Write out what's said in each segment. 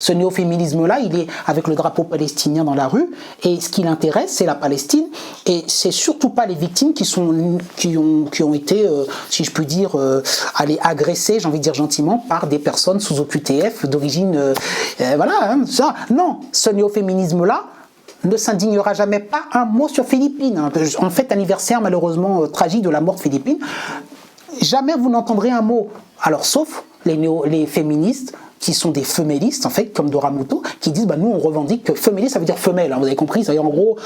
Ce néo-féminisme-là, il est avec le drapeau palestinien dans la rue, et ce qui l'intéresse, c'est la Palestine, et c'est surtout pas les victimes qui ont été, si je puis dire, agressées, j'ai envie de dire gentiment, par des personnes sous OQTF d'origine, voilà, hein, ça. Non, ce néo-féminisme-là ne s'indignera jamais, pas un mot sur Philippines. En fait, anniversaire malheureusement tragique de la mort de Philippines, jamais vous n'entendrez un mot. Alors, sauf les féministes, qui sont des femélistes, en fait, comme Dora Muto, qui disent, nous, on revendique que feméliste, ça veut dire femelle, hein, vous avez compris, c'est-à-dire, en gros,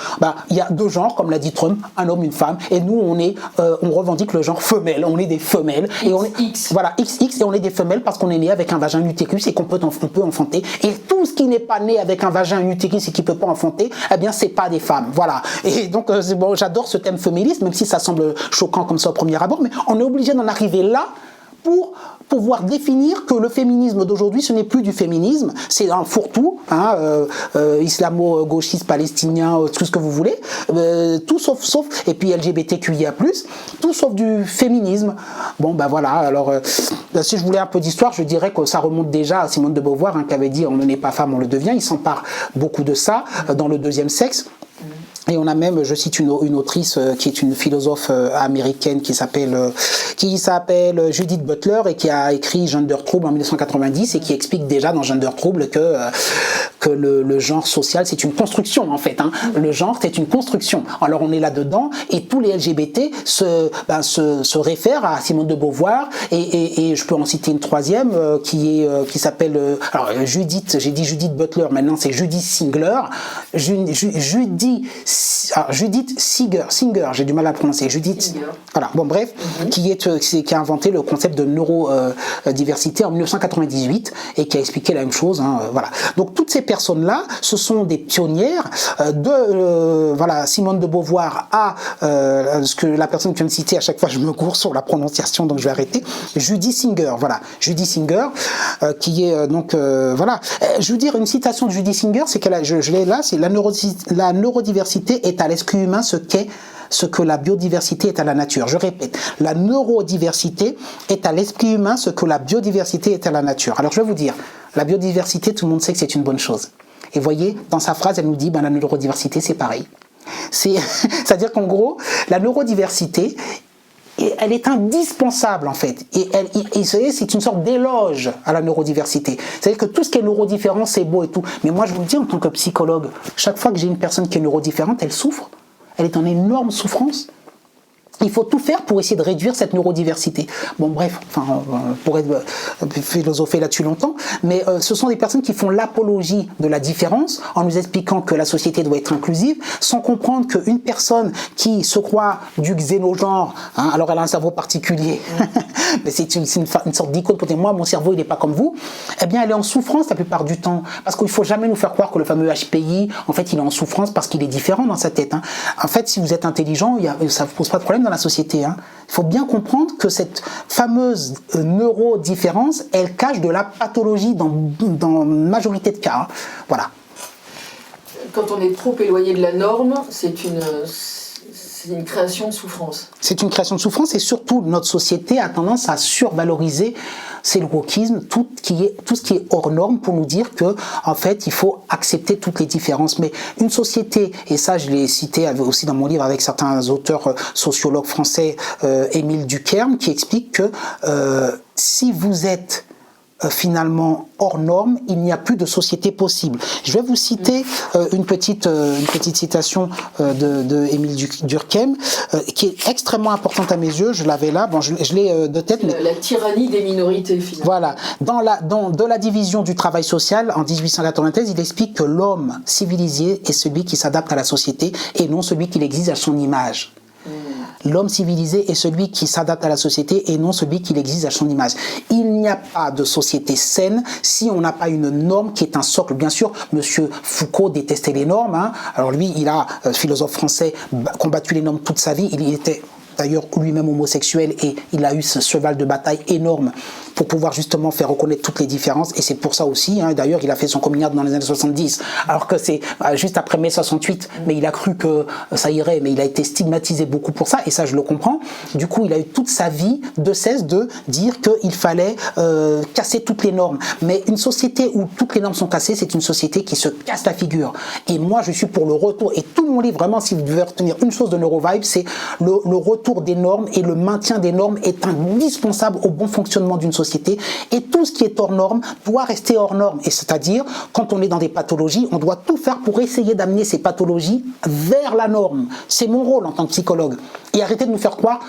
il y a deux genres, comme l'a dit Trump, un homme, une femme, et nous, on revendique le genre femelle, on est des femelles, et on est, voilà, XX, et on est des femelles parce qu'on est né avec un vagin, un utérus, et qu'on peut enfanter, et tout ce qui n'est pas né avec un vagin, un utérus, et qui peut pas enfanter, eh bien, c'est pas des femmes, voilà. Et donc, bon, j'adore ce thème féministe, même si ça semble choquant comme ça au premier abord, mais on est obligé d'en arriver là, pour pouvoir définir que le féminisme d'aujourd'hui, ce n'est plus du féminisme, c'est un fourre-tout, hein, islamo-gauchiste, palestinien, tout ce que vous voulez, tout sauf, et puis LGBTQIA+, tout sauf du féminisme. Bon, voilà, alors, si je voulais un peu d'histoire, je dirais que ça remonte déjà à Simone de Beauvoir, hein, qui avait dit « on ne naît pas femme, on le devient », il s'empare beaucoup de ça dans le deuxième sexe. Et on a même, je cite une autrice qui est une philosophe américaine qui s'appelle Judith Butler et qui a écrit Gender Trouble en 1990 et qui explique déjà dans Gender Trouble que le genre social c'est une construction en fait. Hein. Le genre c'est une construction. Alors on est là-dedans et tous les LGBT se réfèrent à Simone de Beauvoir et je peux en citer une troisième qui s'appelle Judith, j'ai dit Judith Butler, maintenant c'est Judith Singer. Judith Singer, j'ai du mal à prononcer. Judith, voilà. Bon bref, qui a inventé le concept de neurodiversité en 1998 et qui a expliqué la même chose. Hein, voilà. Donc toutes ces personnes-là, ce sont des pionnières voilà, Simone de Beauvoir à ce que la personne que je viens de citer, à chaque fois je me gourre sur la prononciation, donc je vais arrêter. Judith Singer, voilà. Judith Singer, qui est voilà. Je veux dire une citation de Judith Singer, c'est qu'elle, je l'ai là, c'est la neurodiversité est à l'esprit humain ce que la biodiversité est à la nature. Je répète, la neurodiversité est à l'esprit humain ce que la biodiversité est à la nature. Alors je vais vous dire, la biodiversité, tout le monde sait que c'est une bonne chose. Et voyez, dans sa phrase, elle nous dit, la neurodiversité, c'est pareil. C'est-à-dire qu'en gros, la neurodiversité, elle est indispensable en fait, et c'est une sorte d'éloge à la neurodiversité. C'est-à-dire que tout ce qui est neurodifférent, c'est beau et tout. Mais moi, je vous le dis en tant que psychologue, chaque fois que j'ai une personne qui est neurodifférente, elle souffre. Elle est en énorme souffrance. Il faut tout faire pour essayer de réduire cette neurodiversité. Bon, bref, on pourrait philosopher là-dessus longtemps, mais ce sont des personnes qui font l'apologie de la différence en nous expliquant que la société doit être inclusive, sans comprendre qu'une personne qui se croit du xénogenre, hein, alors elle a un cerveau particulier, mais c'est une sorte d'icône pour dire moi, mon cerveau, il n'est pas comme vous, eh bien, elle est en souffrance la plupart du temps, parce qu'il ne faut jamais nous faire croire que le fameux HPI, en fait, il est en souffrance parce qu'il est différent dans sa tête. Hein. En fait, si vous êtes intelligent, ça ne vous pose pas de problème dans la société. Hein. Il faut bien comprendre que cette fameuse neurodifférence, elle cache de la pathologie dans une majorité de cas. Hein. Voilà. Quand on est trop éloigné de la norme, c'est une création de souffrance. C'est une création de souffrance et surtout notre société a tendance à survaloriser, c'est le wokisme, tout ce qui est hors norme pour nous dire que en fait il faut accepter toutes les différences. Mais une société, et ça je l'ai cité aussi dans mon livre avec certains auteurs sociologues français, Émile Durkheim, qui explique que si vous êtes finalement hors norme, il n'y a plus de société possible. Je vais vous citer une petite citation de Émile Durkheim qui est extrêmement importante à mes yeux. Je l'avais là, bon, je l'ai de tête. Mais... La tyrannie des minorités, finalement. Voilà. De la division du travail social, en 1893, il explique que l'homme civilisé est celui qui s'adapte à la société et non celui qui l'exige à son image. L'homme civilisé est celui qui s'adapte à la société et non celui qui l'exige à son image. Il n'y a pas de société saine si on n'a pas une norme qui est un socle. Bien sûr, Monsieur Foucault détestait les normes. Hein. Alors lui, il a, philosophe français, combattu les normes toute sa vie. Il était d'ailleurs lui-même homosexuel, et il a eu ce cheval de bataille énorme pour pouvoir justement faire reconnaître toutes les différences, et c'est pour ça aussi, d'ailleurs il a fait son coming out dans les années 70, alors que c'est juste après mai 68, mais il a cru que ça irait, mais il a été stigmatisé beaucoup pour ça, et ça je le comprends. Du coup il a eu toute sa vie de cesse de dire qu'il fallait casser toutes les normes, mais une société où toutes les normes sont cassées, c'est une société qui se casse la figure, et moi je suis pour le retour, et tout mon livre vraiment, si vous devez retenir une chose de NeuroVibe, c'est le retour des normes, et le maintien des normes est indispensable au bon fonctionnement d'une société, et tout ce qui est hors norme doit rester hors norme, et c'est-à-dire quand on est dans des pathologies, on doit tout faire pour essayer d'amener ces pathologies vers la norme. C'est mon rôle en tant que psychologue, et arrêtez de nous faire croire,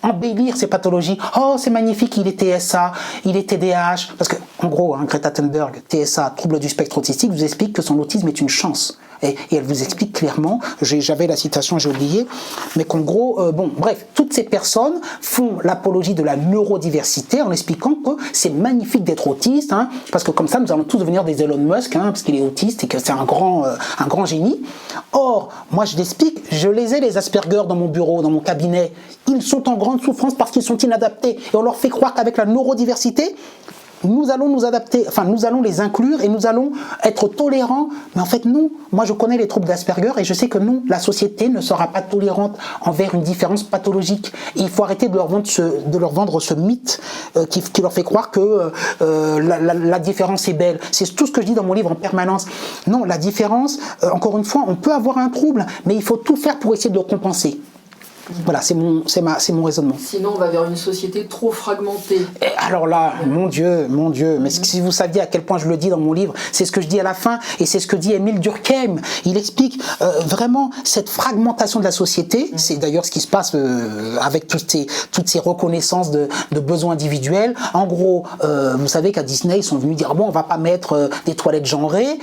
embellir ces pathologies. Oh, c'est magnifique, il est TSA, il est TDAH. Parce que, en gros, Greta Thunberg, TSA, trouble du spectre autistique, vous explique que son autisme est une chance. Et elle vous explique clairement, j'avais la citation, j'ai oublié, mais qu'en gros, bref, toutes ces personnes font l'apologie de la neurodiversité en expliquant que c'est magnifique d'être autiste, parce que comme ça, nous allons tous devenir des Elon Musk, parce qu'il est autiste et que c'est un grand génie. Or, moi je l'explique, je les ai les Asperger dans mon bureau, dans mon cabinet, ils sont en grande souffrance parce qu'ils sont inadaptés, et on leur fait croire qu'avec la neurodiversité, nous allons nous adapter, enfin nous allons les inclure et nous allons être tolérants, mais en fait non, moi je connais les troubles d'Asperger et je sais que non, la société ne sera pas tolérante envers une différence pathologique, et il faut arrêter de leur vendre ce mythe qui leur fait croire que la différence est belle. C'est tout ce que je dis dans mon livre en permanence. Non, la différence, encore une fois, on peut avoir un trouble, mais il faut tout faire pour essayer de le compenser. Voilà, c'est mon raisonnement. Sinon, on va vers une société trop fragmentée. Et alors là, mon Dieu, mais si vous saviez à quel point je le dis dans mon livre, c'est ce que je dis à la fin, et c'est ce que dit Émile Durkheim. Il explique vraiment cette fragmentation de la société. C'est d'ailleurs ce qui se passe avec toutes ces reconnaissances de besoins individuels. En gros, vous savez qu'à Disney, ils sont venus dire, bon, on va pas mettre des toilettes genrées,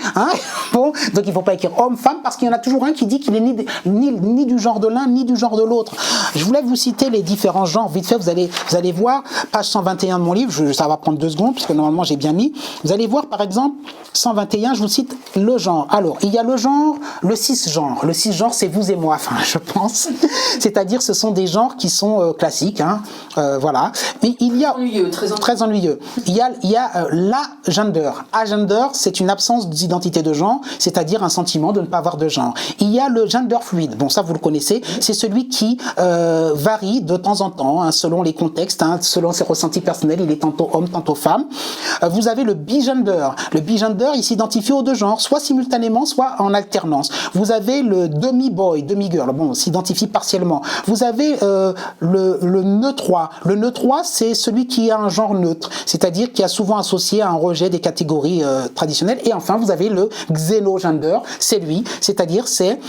bon, donc il faut pas écrire homme-femme, parce qu'il y en a toujours un qui dit qu'il est ni du genre de l'un, ni du genre de l'autre. Je voulais vous citer les différents genres. Vite fait, vous allez voir, page 121 de mon livre, ça va prendre 2 secondes, puisque normalement j'ai bien mis. Vous allez voir, par exemple, 121, je vous cite le genre. Alors, il y a le genre, le cisgenre. Le cisgenre, c'est vous et moi, enfin, je pense. C'est-à-dire, ce sont des genres qui sont classiques, voilà. Mais il y a... Ennuyeux, très ennuyeux. Il y a l'agender. Agender, c'est une absence d'identité de genre, c'est-à-dire un sentiment de ne pas avoir de genre. Il y a le gender fluide. Bon, ça, vous le connaissez. C'est celui qui varie de temps en temps, selon les contextes, selon ses ressentis personnels, il est tantôt homme, tantôt femme. Vous avez le bigender. Le bigender, il s'identifie aux 2 genres, soit simultanément, soit en alternance. Vous avez le demi-boy, demi-girl, bon, s'identifie partiellement. Vous avez le neutrois. Le neutrois, c'est celui qui a un genre neutre, c'est-à-dire qui a souvent associé à un rejet des catégories traditionnelles. Et enfin, vous avez le xénogender, c'est lui, c'est-à-dire c'est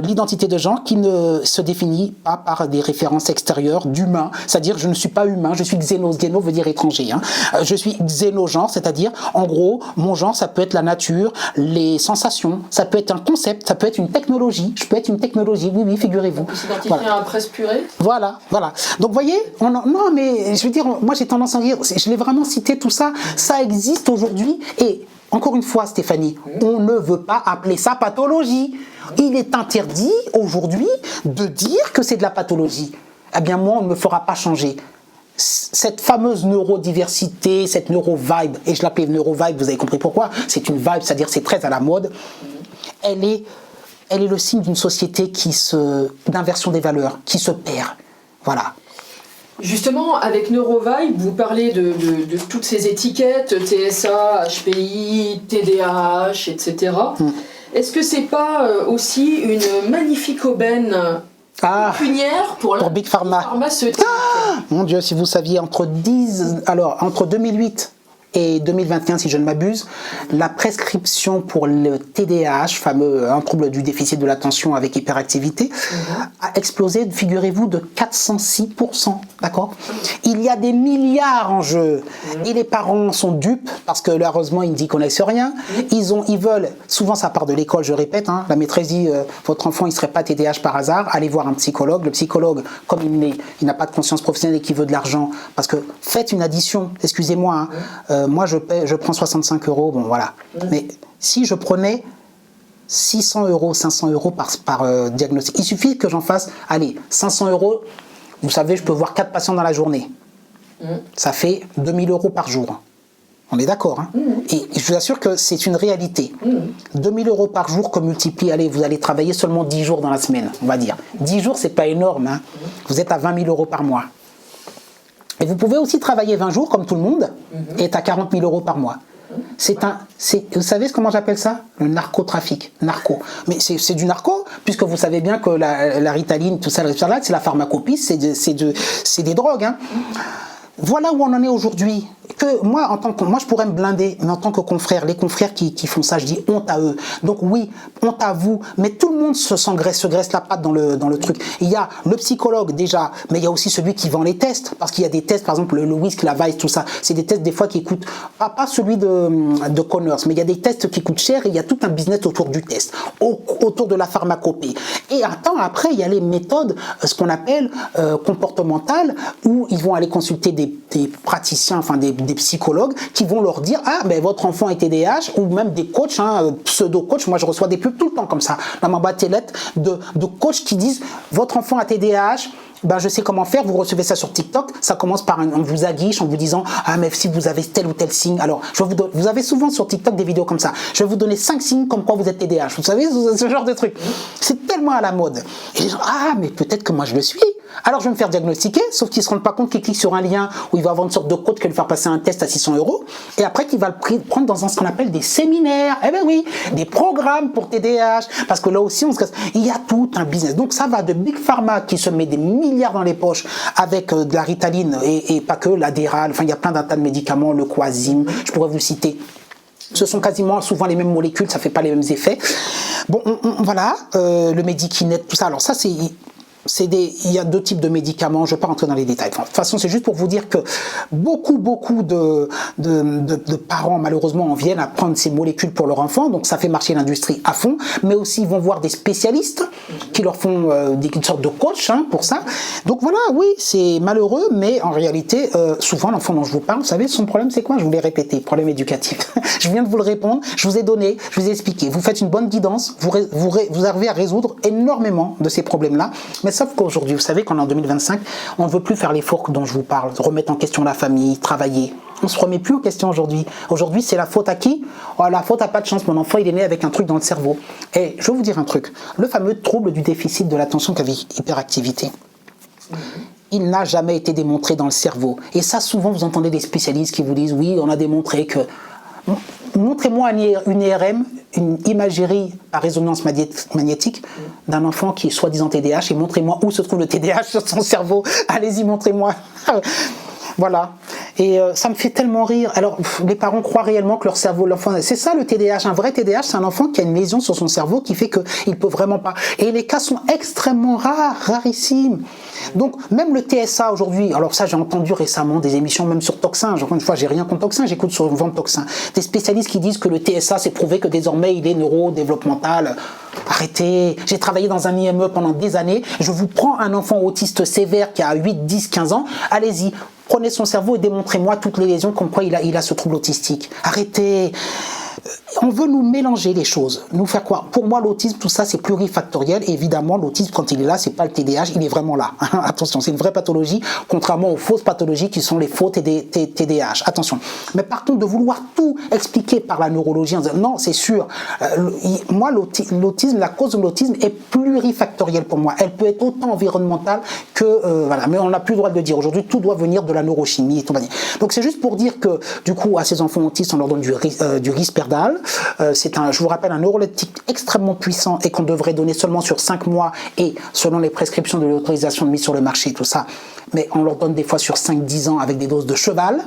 l'identité de genre qui ne se définit pas par des références extérieures d'humain, c'est-à-dire je ne suis pas humain, je suis xéno veut dire étranger, je suis xénogenre, c'est-à-dire en gros mon genre ça peut être la nature, les sensations, ça peut être un concept, ça peut être une technologie, je peux être une technologie, oui, figurez-vous. On peut s'identifier à un presse purée. Voilà. Donc vous voyez, non mais je veux dire, moi j'ai tendance à dire, je l'ai vraiment cité tout ça, ça existe aujourd'hui, et encore une fois Stéphanie, on ne veut pas appeler ça pathologie. Il est interdit aujourd'hui de dire que c'est de la pathologie. Eh bien moi, on ne me fera pas changer. Cette fameuse neurodiversité, cette neurovibe, et je l'appelle neurovibe, vous avez compris pourquoi, c'est une vibe, c'est-à-dire c'est très à la mode, elle est le signe d'une société d'inversion des valeurs, qui se perd. Voilà. Justement, avec NeuroVibe, vous parlez de toutes ces étiquettes, TSA, HPI, TDAH, etc. Est-ce que c'est pas aussi une magnifique aubaine pécuniaire pour Big Pharma pharmaceutique? Mon Dieu, si vous saviez, entre 2008 et 2021, si je ne m'abuse, la prescription pour le TDAH, fameux trouble du déficit de l'attention avec hyperactivité, a explosé, figurez-vous, de 406%. D'accord ? Il y a des milliards en jeu. Et les parents sont dupes, parce que heureusement, ils ne n'y connaissent rien. Ils veulent, souvent ça part de l'école, je répète, la maîtresse dit, votre enfant, il ne serait pas TDAH par hasard, allez voir un psychologue. Le psychologue, comme il n'a pas de conscience professionnelle et qu'il veut de l'argent, parce que faites une addition, excusez-moi, moi je prends 65 €, bon voilà. Mais si je prenais 600 €, 500 € par diagnostic, il suffit que j'en fasse, allez, 500 €, Vous savez, je peux voir 4 patients dans la journée. Ça fait 2 000 € par jour. On est d'accord, hein? Et je vous assure que c'est une réalité. 2 000 € par jour que multiplie, allez, vous allez travailler seulement 10 jours dans la semaine, on va dire. 10 jours, c'est pas énorme, hein? Vous êtes à 20 000 € par mois. Et vous pouvez aussi travailler 20 jours, comme tout le monde, et être à 40 000 € par mois. Vous savez comment j'appelle ça? Le narcotrafic. Narco. Mais c'est du narco, puisque vous savez bien que la Ritaline, tout ça, c'est la pharmacopée, c'est des drogues, hein? Voilà où on en est aujourd'hui. Que moi, moi, je pourrais me blinder, mais en tant que confrère, les confrères qui font ça, je dis honte à eux. Donc oui, honte à vous, mais tout le monde se graisse la patte dans le truc. Il y a le psychologue déjà, mais il y a aussi celui qui vend les tests, parce qu'il y a des tests, par exemple le whisky, la Vice, tout ça, c'est des tests des fois qui coûtent, pas celui de Connors, mais il y a des tests qui coûtent cher et il y a tout un business autour du test, autour de la pharmacopée. Et après, il y a les méthodes, ce qu'on appelle comportementales, où ils vont aller consulter des praticiens, enfin des psychologues qui vont leur dire ben votre enfant est TDAH, ou même des coachs, pseudo-coachs. Moi je reçois des pubs tout le temps comme ça dans ma boîte aux lettres de coachs qui disent votre enfant a TDAH, ben je sais comment faire. Vous recevez ça sur TikTok, ça commence par on vous aguiche en vous disant mais si vous avez tel ou tel signe, alors vous avez souvent sur TikTok des vidéos comme ça, je vais vous donner 5 signes comme quoi vous êtes TDAH, vous savez, ce genre de truc, c'est tellement à la mode. Et les gens, mais peut-être que moi je le suis. Alors je vais me faire diagnostiquer, sauf qu'ils ne se rendent pas compte qu'ils cliquent sur un lien où il va avoir une sorte de code qui va lui faire passer un test à 600 €, et après qu'il va le prendre dans ce qu'on appelle des séminaires, des programmes pour TDAH, parce que là aussi il y a tout un business. Donc ça va de Big Pharma qui se met des milliards dans les poches avec de la Ritaline et pas que, l'Adderall, enfin il y a plein d'un tas de médicaments, le Coasim, je pourrais vous citer. Ce sont quasiment souvent les mêmes molécules, ça ne fait pas les mêmes effets. Bon, voilà, le Medikinet, tout ça. Alors ça, il y a 2 types de médicaments, je ne vais pas rentrer dans les détails. Enfin, de toute façon, c'est juste pour vous dire que beaucoup de parents, malheureusement, en viennent à prendre ces molécules pour leur enfant, donc ça fait marcher l'industrie à fond, mais aussi ils vont voir des spécialistes qui leur font une sorte de coach pour ça. Donc voilà, oui, c'est malheureux, mais en réalité, souvent, l'enfant dont je vous parle, vous savez, son problème, c'est quoi? Je vous l'ai répété, problème éducatif. Je viens de vous le répondre, je vous ai donné, je vous ai expliqué. Vous faites une bonne guidance, vous arrivez à résoudre énormément de ces problèmes-là, mais sauf qu'aujourd'hui, vous savez qu'en 2025, on ne veut plus faire l'effort dont je vous parle, remettre en question la famille, travailler. On ne se remet plus en question aujourd'hui. Aujourd'hui, c'est la faute à qui? La faute à pas de chance, mon enfant, il est né avec un truc dans le cerveau. Et je vais vous dire un truc, le fameux trouble du déficit de l'attention avec hyperactivité, il n'a jamais été démontré dans le cerveau. Et ça, souvent, vous entendez des spécialistes qui vous disent, oui, on a démontré que... Montrez-moi une IRM, une imagerie par résonance magnétique d'un enfant qui est soi-disant TDAH, et montrez-moi où se trouve le TDAH sur son cerveau. Allez-y, montrez-moi. Voilà. Et ça me fait tellement rire. Alors, les parents croient réellement que leur cerveau, l'enfant... C'est ça le TDAH. Un vrai TDAH, c'est un enfant qui a une lésion sur son cerveau qui fait qu'il ne peut vraiment pas... Et les cas sont extrêmement rares, rarissimes. Donc, même le TSA aujourd'hui, alors ça, j'ai entendu récemment des émissions même sur Toxin. Encore une fois, j'ai rien contre Toxin, j'écoute sur une vente Toxin. Des spécialistes qui disent que le TSA, c'est prouvé que désormais, il est neurodéveloppemental. Arrêtez. J'ai travaillé dans un IME pendant des années. Je vous prends un enfant autiste sévère qui a 8, 10, 15 ans. Allez-y. Prenez son cerveau et démontrez-moi toutes les lésions comme quoi il a ce trouble autistique. Arrêtez. On veut nous mélanger les choses, nous faire quoi? Pour moi, l'autisme, tout ça, c'est plurifactoriel. Et évidemment, l'autisme, quand il est là, c'est pas le TDAH, il est vraiment là. Attention, c'est une vraie pathologie, contrairement aux fausses pathologies qui sont les faux TDAH. Attention. Mais par contre, de vouloir tout expliquer par la neurologie, en disant, non, c'est sûr. Moi, l'autisme, la cause de l'autisme est plurifactorielle pour moi. Elle peut être autant environnementale que voilà. Mais on n'a plus le droit de le dire. Aujourd'hui, tout doit venir de la neurochimie et tout. Donc, c'est juste pour dire que, du coup, à ces enfants autistes, on leur donne du Risperdal. C'est je vous rappelle, un neuroleptique extrêmement puissant et qu'on devrait donner seulement sur 5 mois et selon les prescriptions de l'autorisation de mise sur le marché, tout ça. Mais on leur donne des fois sur 5-10 ans avec des doses de cheval.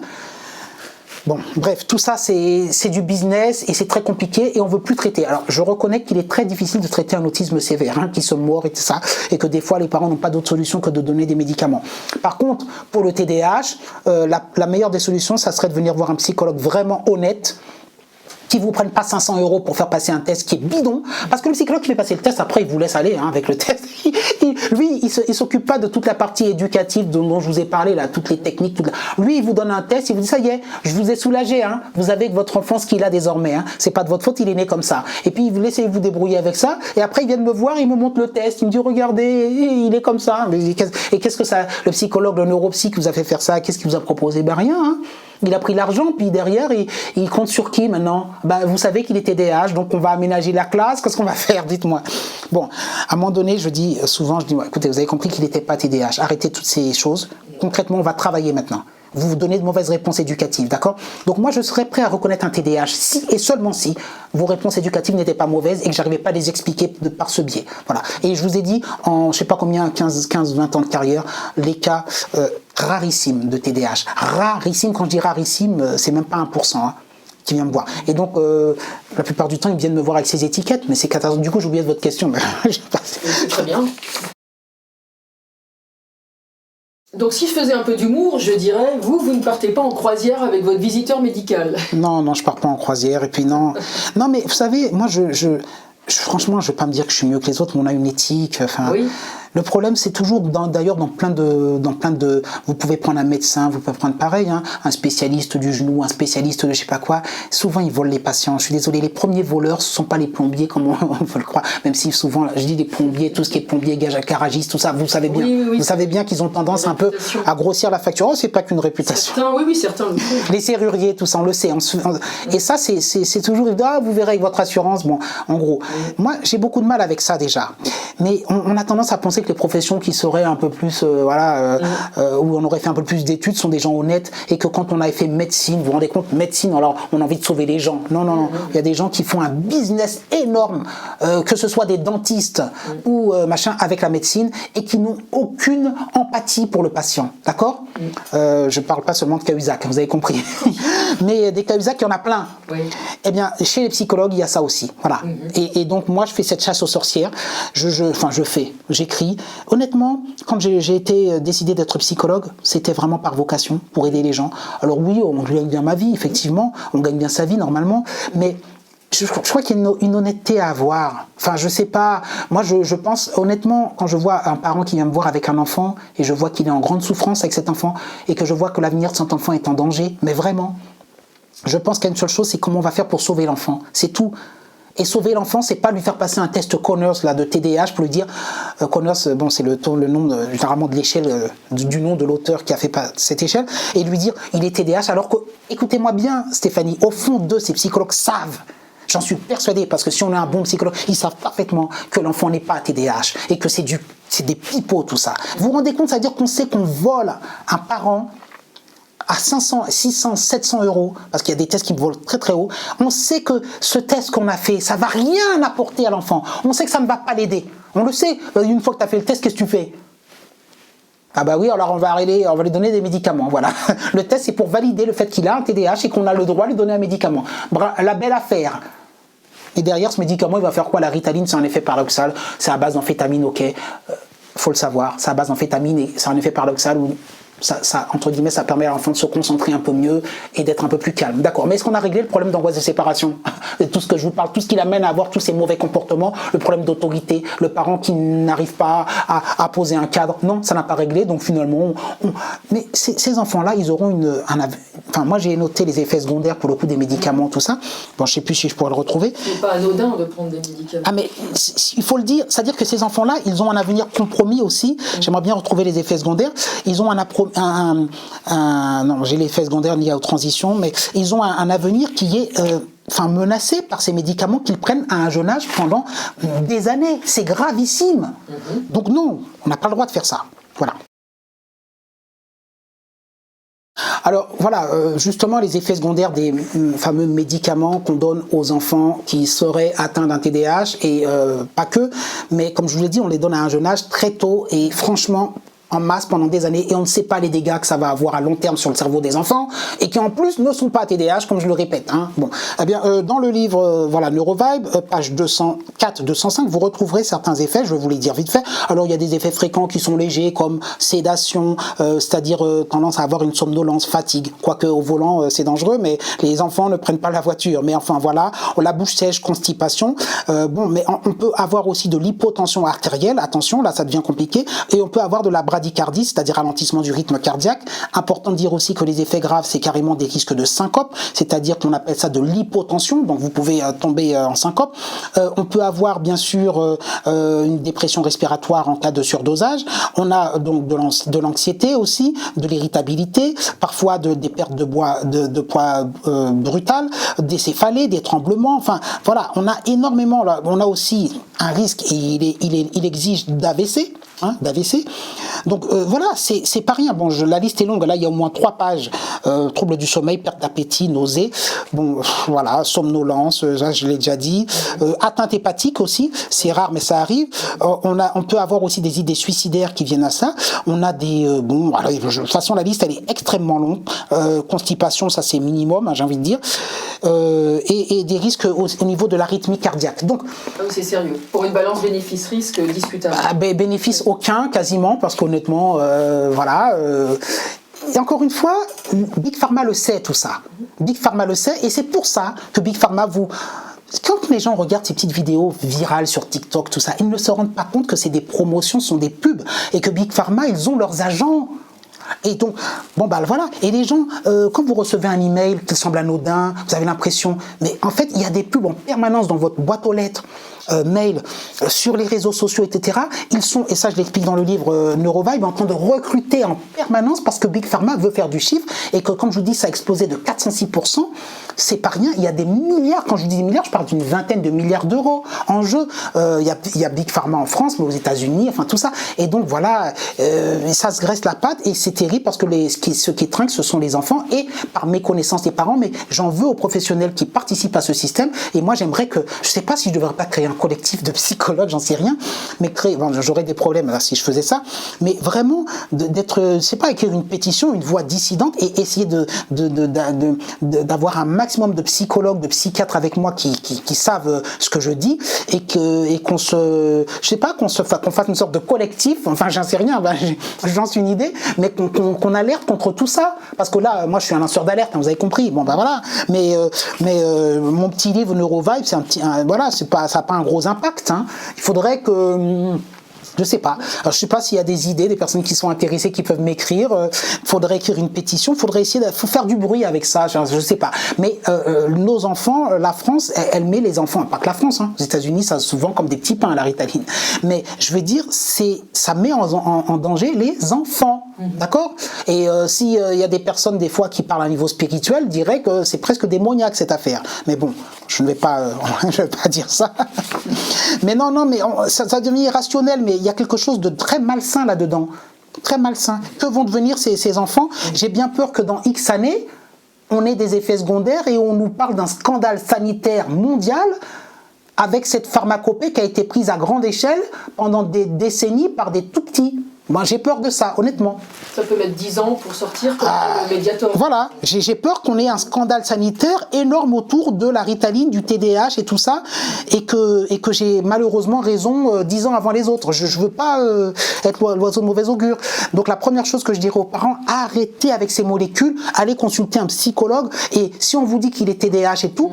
Bon, bref, tout ça, c'est du business et c'est très compliqué et on veut plus traiter. Alors, je reconnais qu'il est très difficile de traiter un autisme sévère, qui se mord et tout ça, et que des fois, les parents n'ont pas d'autre solution que de donner des médicaments. Par contre, pour le TDAH, la meilleure des solutions, ça serait de venir voir un psychologue vraiment honnête, qui vous prennent pas 500 € pour faire passer un test qui est bidon, parce que le psychologue qui fait passer le test, après il vous laisse aller avec le test. Lui, il s'occupe pas de toute la partie éducative dont je vous ai parlé, là, toutes les techniques. Lui, il vous donne un test, il vous dit ça y est, je vous ai soulagé, vous savez que votre enfant, ce qu'il a désormais, c'est pas de votre faute, il est né comme ça. Et puis vous laissez vous débrouiller avec ça, et après il vient de me voir, il me montre le test, il me dit regardez, il est comme ça. Et qu'est-ce que ça, le psychologue, le neuropsy qui vous a fait faire ça, qu'est-ce qu'il vous a proposé? Ben rien. Il a pris l'argent, puis derrière, il compte sur qui maintenant? Vous savez qu'il est TDAH, donc on va aménager la classe, qu'est-ce qu'on va faire? Dites-moi. Bon, à un moment donné, je dis souvent, écoutez, vous avez compris qu'il n'était pas TDAH, arrêtez toutes ces choses. Concrètement, on va travailler maintenant. Vous vous donnez de mauvaises réponses éducatives, d'accord? Donc moi, je serais prêt à reconnaître un TDAH si et seulement si vos réponses éducatives n'étaient pas mauvaises et que j'arrivais pas à les expliquer par ce biais. Voilà. Et je vous ai dit, en je sais pas combien, 15-20 ans de carrière, les cas rarissimes de TDAH. Rarissimes, quand je dis rarissime, c'est même pas 1%. Qui vient me voir. Et donc, la plupart du temps, ils viennent me voir avec ces étiquettes, mais c'est catastrophique. Du coup, j'ai oublié votre question. C'est très bien. Donc si je faisais un peu d'humour, je dirais, vous ne partez pas en croisière avec votre visiteur médical. Non, je pars pas en croisière. Et puis non, mais vous savez, moi, franchement, je vais pas me dire que je suis mieux que les autres, mais on a une éthique. Enfin, oui. Le problème, c'est toujours, d'ailleurs, dans plein de, vous pouvez prendre un médecin, vous pouvez prendre pareil, un spécialiste du genou, un spécialiste de je sais pas quoi. Souvent, ils volent les patients. Je suis désolé, les premiers voleurs, ce sont pas les plombiers, comme on veut le croire. Même si souvent, je dis les plombiers, tout ce qui est plombier, garagiste, tout ça, vous savez bien. Oui. Vous savez bien qu'ils ont tendance un peu à grossir la facture. Oh, c'est pas qu'une réputation. Certains. Les serruriers, tout ça, on le sait. Et ça, c'est toujours, vous verrez avec votre assurance. Bon, en gros, moi, j'ai beaucoup de mal avec ça déjà. Mais on a tendance à penser que les professions qui seraient un peu plus, où on aurait fait un peu plus d'études sont des gens honnêtes et que quand on avait fait médecine, vous vous rendez compte, médecine, alors on a envie de sauver les gens. Non. Il y a des gens qui font un business énorme, que ce soit des dentistes ou avec la médecine et qui n'ont aucune empathie pour le patient. D'accord? Je parle pas seulement de Cahuzac, vous avez compris. Mais des Cahuzac, il y en a plein. Oui. Eh bien, chez les psychologues, il y a ça aussi. Voilà. Et donc, moi, je fais cette chasse aux sorcières. J'écris. Honnêtement, quand j'ai été décidé d'être psychologue, c'était vraiment par vocation, pour aider les gens. Alors oui, on gagne bien ma vie, effectivement. On gagne bien sa vie, normalement. Mais je crois qu'il y a une honnêteté à avoir. Enfin, je sais pas. Moi, je pense, honnêtement, quand je vois un parent qui vient me voir avec un enfant, et je vois qu'il est en grande souffrance avec cet enfant, et que je vois que l'avenir de cet enfant est en danger, mais vraiment, je pense qu'il y a une seule chose, c'est comment on va faire pour sauver l'enfant. C'est tout. Et sauver l'enfant, c'est pas lui faire passer un test Conners là, de TDAH pour lui dire Conners, bon, c'est le nom généralement de l'échelle du nom de l'auteur qui a fait cette échelle, et lui dire il est TDAH, alors que, écoutez-moi bien, Stéphanie, au fond d'eux, ces psychologues savent. J'en suis persuadé, parce que si on a un bon psychologue, ils savent parfaitement que l'enfant n'est pas TDAH et que c'est des pipeaux tout ça. Vous vous rendez compte, ça veut dire qu'on sait qu'on vole un parent à 500, 600, 700 €, parce qu'il y a des tests qui volent très très haut. On sait que ce test qu'on a fait, ça va rien apporter à l'enfant. On sait que ça ne va pas l'aider. On le sait. Une fois que tu as fait le test, qu'est-ce que tu fais? Ah bah oui, alors on va lui donner des médicaments, voilà. Le test, c'est pour valider le fait qu'il a un TDAH et qu'on a le droit de lui donner un médicament. La belle affaire. Et derrière, ce médicament, il va faire quoi? La Ritaline, c'est un effet paradoxal. C'est à base d'amphétamine, ok. Faut le savoir. C'est à base d'amphétamine et c'est un effet paradoxal où ça, entre guillemets, ça permet à l'enfant de se concentrer un peu mieux et d'être un peu plus calme. D'accord, mais est-ce qu'on a réglé le problème d'angoisse de séparation? Tout ce que je vous parle, tout ce qui l'amène à avoir tous ces mauvais comportements, le problème d'autorité, le parent qui n'arrive pas à poser un cadre? Non, ça n'a pas réglé, donc finalement... Mais ces enfants-là, ils auront Enfin, moi, j'ai noté les effets secondaires, pour le coup, des médicaments, tout ça. Bon, je sais plus si je pourrais le retrouver. C'est pas anodin de prendre des médicaments. Ah, mais il faut le dire, c'est-à-dire que ces enfants-là, ils ont un avenir compromis aussi. J'aimerais bien retrouver les effets secondaires. Ils ont non, j'ai l'effet secondaire lié aux transitions, mais ils ont un avenir qui est menacé par ces médicaments qu'ils prennent à un jeune âge pendant des années. C'est gravissime. Donc non, on n'a pas le droit de faire ça. Voilà. Alors voilà, justement les effets secondaires des fameux médicaments qu'on donne aux enfants qui seraient atteints d'un TDAH, et pas que, mais comme je vous l'ai dit, on les donne à un jeune âge très tôt, et franchement, en masse pendant des années et on ne sait pas les dégâts que ça va avoir à long terme sur le cerveau des enfants et qui en plus ne sont pas TDAH comme je le répète. Hein. Bon, eh bien dans le livre voilà Neurovibe, page 204-205, vous retrouverez certains effets. Je vais vous les dire vite fait. Alors il y a des effets fréquents qui sont légers comme sédation, c'est-à-dire tendance à avoir une somnolence, fatigue. Quoique au volant c'est dangereux, mais les enfants ne prennent pas la voiture. Mais enfin voilà, la bouche sèche, constipation. Bon, mais on peut avoir aussi de l'hypotension artérielle. Attention, là ça devient compliqué. Et on peut avoir de la bradycardie, c'est-à-dire ralentissement du rythme cardiaque. Important de dire aussi que les effets graves, c'est carrément des risques de syncope, c'est-à-dire qu'on appelle ça de l'hypotension, donc vous pouvez tomber en syncope. On peut avoir bien sûr une dépression respiratoire en cas de surdosage. On a donc de l'anxiété aussi, de l'irritabilité, parfois des pertes de poids brutales, des céphalées, des tremblements. Enfin voilà, on a énormément là. On a aussi un risque, et il exige d'AVC. Hein, d'AVC. Donc voilà, c'est pas rien. Bon, la liste est longue. Là, il y a au moins 3 pages. Troubles du sommeil, perte d'appétit, nausées. Bon, voilà, somnolence, ça je l'ai déjà dit. Atteinte hépatique aussi, c'est rare mais ça arrive. On peut avoir aussi des idées suicidaires qui viennent à ça. On a des bon, voilà, de toute façon la liste elle est extrêmement longue. Constipation, ça c'est minimum, hein, j'ai envie de dire. Et des risques au niveau de l'arythmie cardiaque. Donc c'est sérieux. Pour une balance bénéfice-risque discutable. Bénéfice aucun quasiment parce qu'honnêtement voilà. Et encore une fois, Big Pharma le sait tout ça. Big Pharma le sait et c'est pour ça que Big Pharma quand les gens regardent ces petites vidéos virales sur TikTok, tout ça, ils ne se rendent pas compte que c'est des promotions, ce sont des pubs et que Big Pharma, ils ont leurs agents. Et donc, bon bah voilà, et les gens, quand vous recevez un email qui semble anodin, vous avez l'impression, mais en fait il y a des pubs en permanence dans votre boîte aux lettres, mail, sur les réseaux sociaux, etc. Ils sont, et ça je l'explique dans le livre Neurovibe, en train de recruter en permanence parce que Big Pharma veut faire du chiffre et que comme je vous dis ça a explosé de 406%, c'est pas rien, il y a des milliards, quand je dis des milliards, je parle d'une vingtaine de milliards d'euros en jeu. Il y a Big Pharma en France, mais aux États-Unis, enfin tout ça. Et donc voilà, ça se graisse la patte et c'est terrible parce que ceux qui trinquent, ce sont les enfants et par méconnaissance des parents, mais j'en veux aux professionnels qui participent à ce système. Et moi j'aimerais que, je sais pas si je devrais pas créer un collectif de psychologues, j'en sais rien, mais j'aurais des problèmes là, si je faisais ça, mais vraiment d'être, c'est pas écrire une pétition, une voix dissidente et essayer d'avoir un maximum de psychologues, de psychiatres avec moi qui savent ce que je dis et qu'on se, je sais pas, qu'on fasse une sorte de collectif, enfin j'en sais rien, j'en suis une idée, mais qu'on alerte contre tout ça, parce que là, moi je suis un lanceur d'alerte, hein, vous avez compris, bon ben voilà, mais mon petit livre Neurovibe, c'est voilà, ça n'a pas un gros impact, hein. Il faudrait que je sais pas. Alors, je sais pas s'il y a des idées, des personnes qui sont intéressées, qui peuvent m'écrire. Faudrait écrire une pétition. Faudrait faut faire du bruit avec ça. Je sais pas. Mais nos enfants, la France, elle met les enfants, pas que la France. Hein, aux États-Unis, ça se vend comme des petits pains la Ritaline. Mais je veux dire, ça met en danger les enfants. D'accord. Et s'il y a des personnes des fois qui parlent à un niveau spirituel, diraient que c'est presque démoniaque cette affaire. Mais bon, je ne vais pas dire ça. Mais non, mais ça devient irrationnel. Mais il y a quelque chose de très malsain là-dedans. Très malsain. Que vont devenir ces enfants? J'ai bien peur que dans X années, on ait des effets secondaires et on nous parle d'un scandale sanitaire mondial avec cette pharmacopée qui a été prise à grande échelle pendant des décennies par des tout petits. Moi, j'ai peur de ça, honnêtement. Ça peut mettre 10 ans pour sortir comme le Mediator. Voilà, j'ai peur qu'on ait un scandale sanitaire énorme autour de la Ritaline, du TDAH et tout ça, et que j'ai malheureusement raison 10 ans avant les autres. Je veux pas être l'oiseau de mauvais augure. Donc la première chose que je dirais aux parents, arrêtez avec ces molécules, allez consulter un psychologue, et si on vous dit qu'il est TDAH et tout,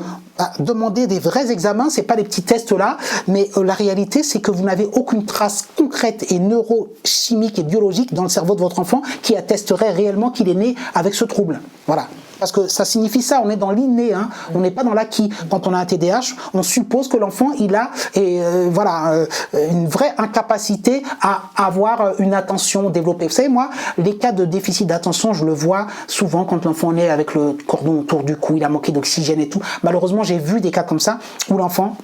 demandez des vrais examens, c'est pas des petits tests là, mais la réalité c'est que vous n'avez aucune trace concrète et neurochimique et biologique dans le cerveau de votre enfant qui attesterait réellement qu'il est né avec ce trouble. Voilà. Parce que ça signifie ça, on est dans l'inné, hein. On n'est pas dans l'acquis. Quand on a un TDAH, on suppose que l'enfant, il a une vraie incapacité à avoir une attention développée. Vous savez, moi, les cas de déficit d'attention, je le vois souvent quand l'enfant est avec le cordon autour du cou, il a manqué d'oxygène et tout. Malheureusement, j'ai vu des cas comme ça où l'enfant,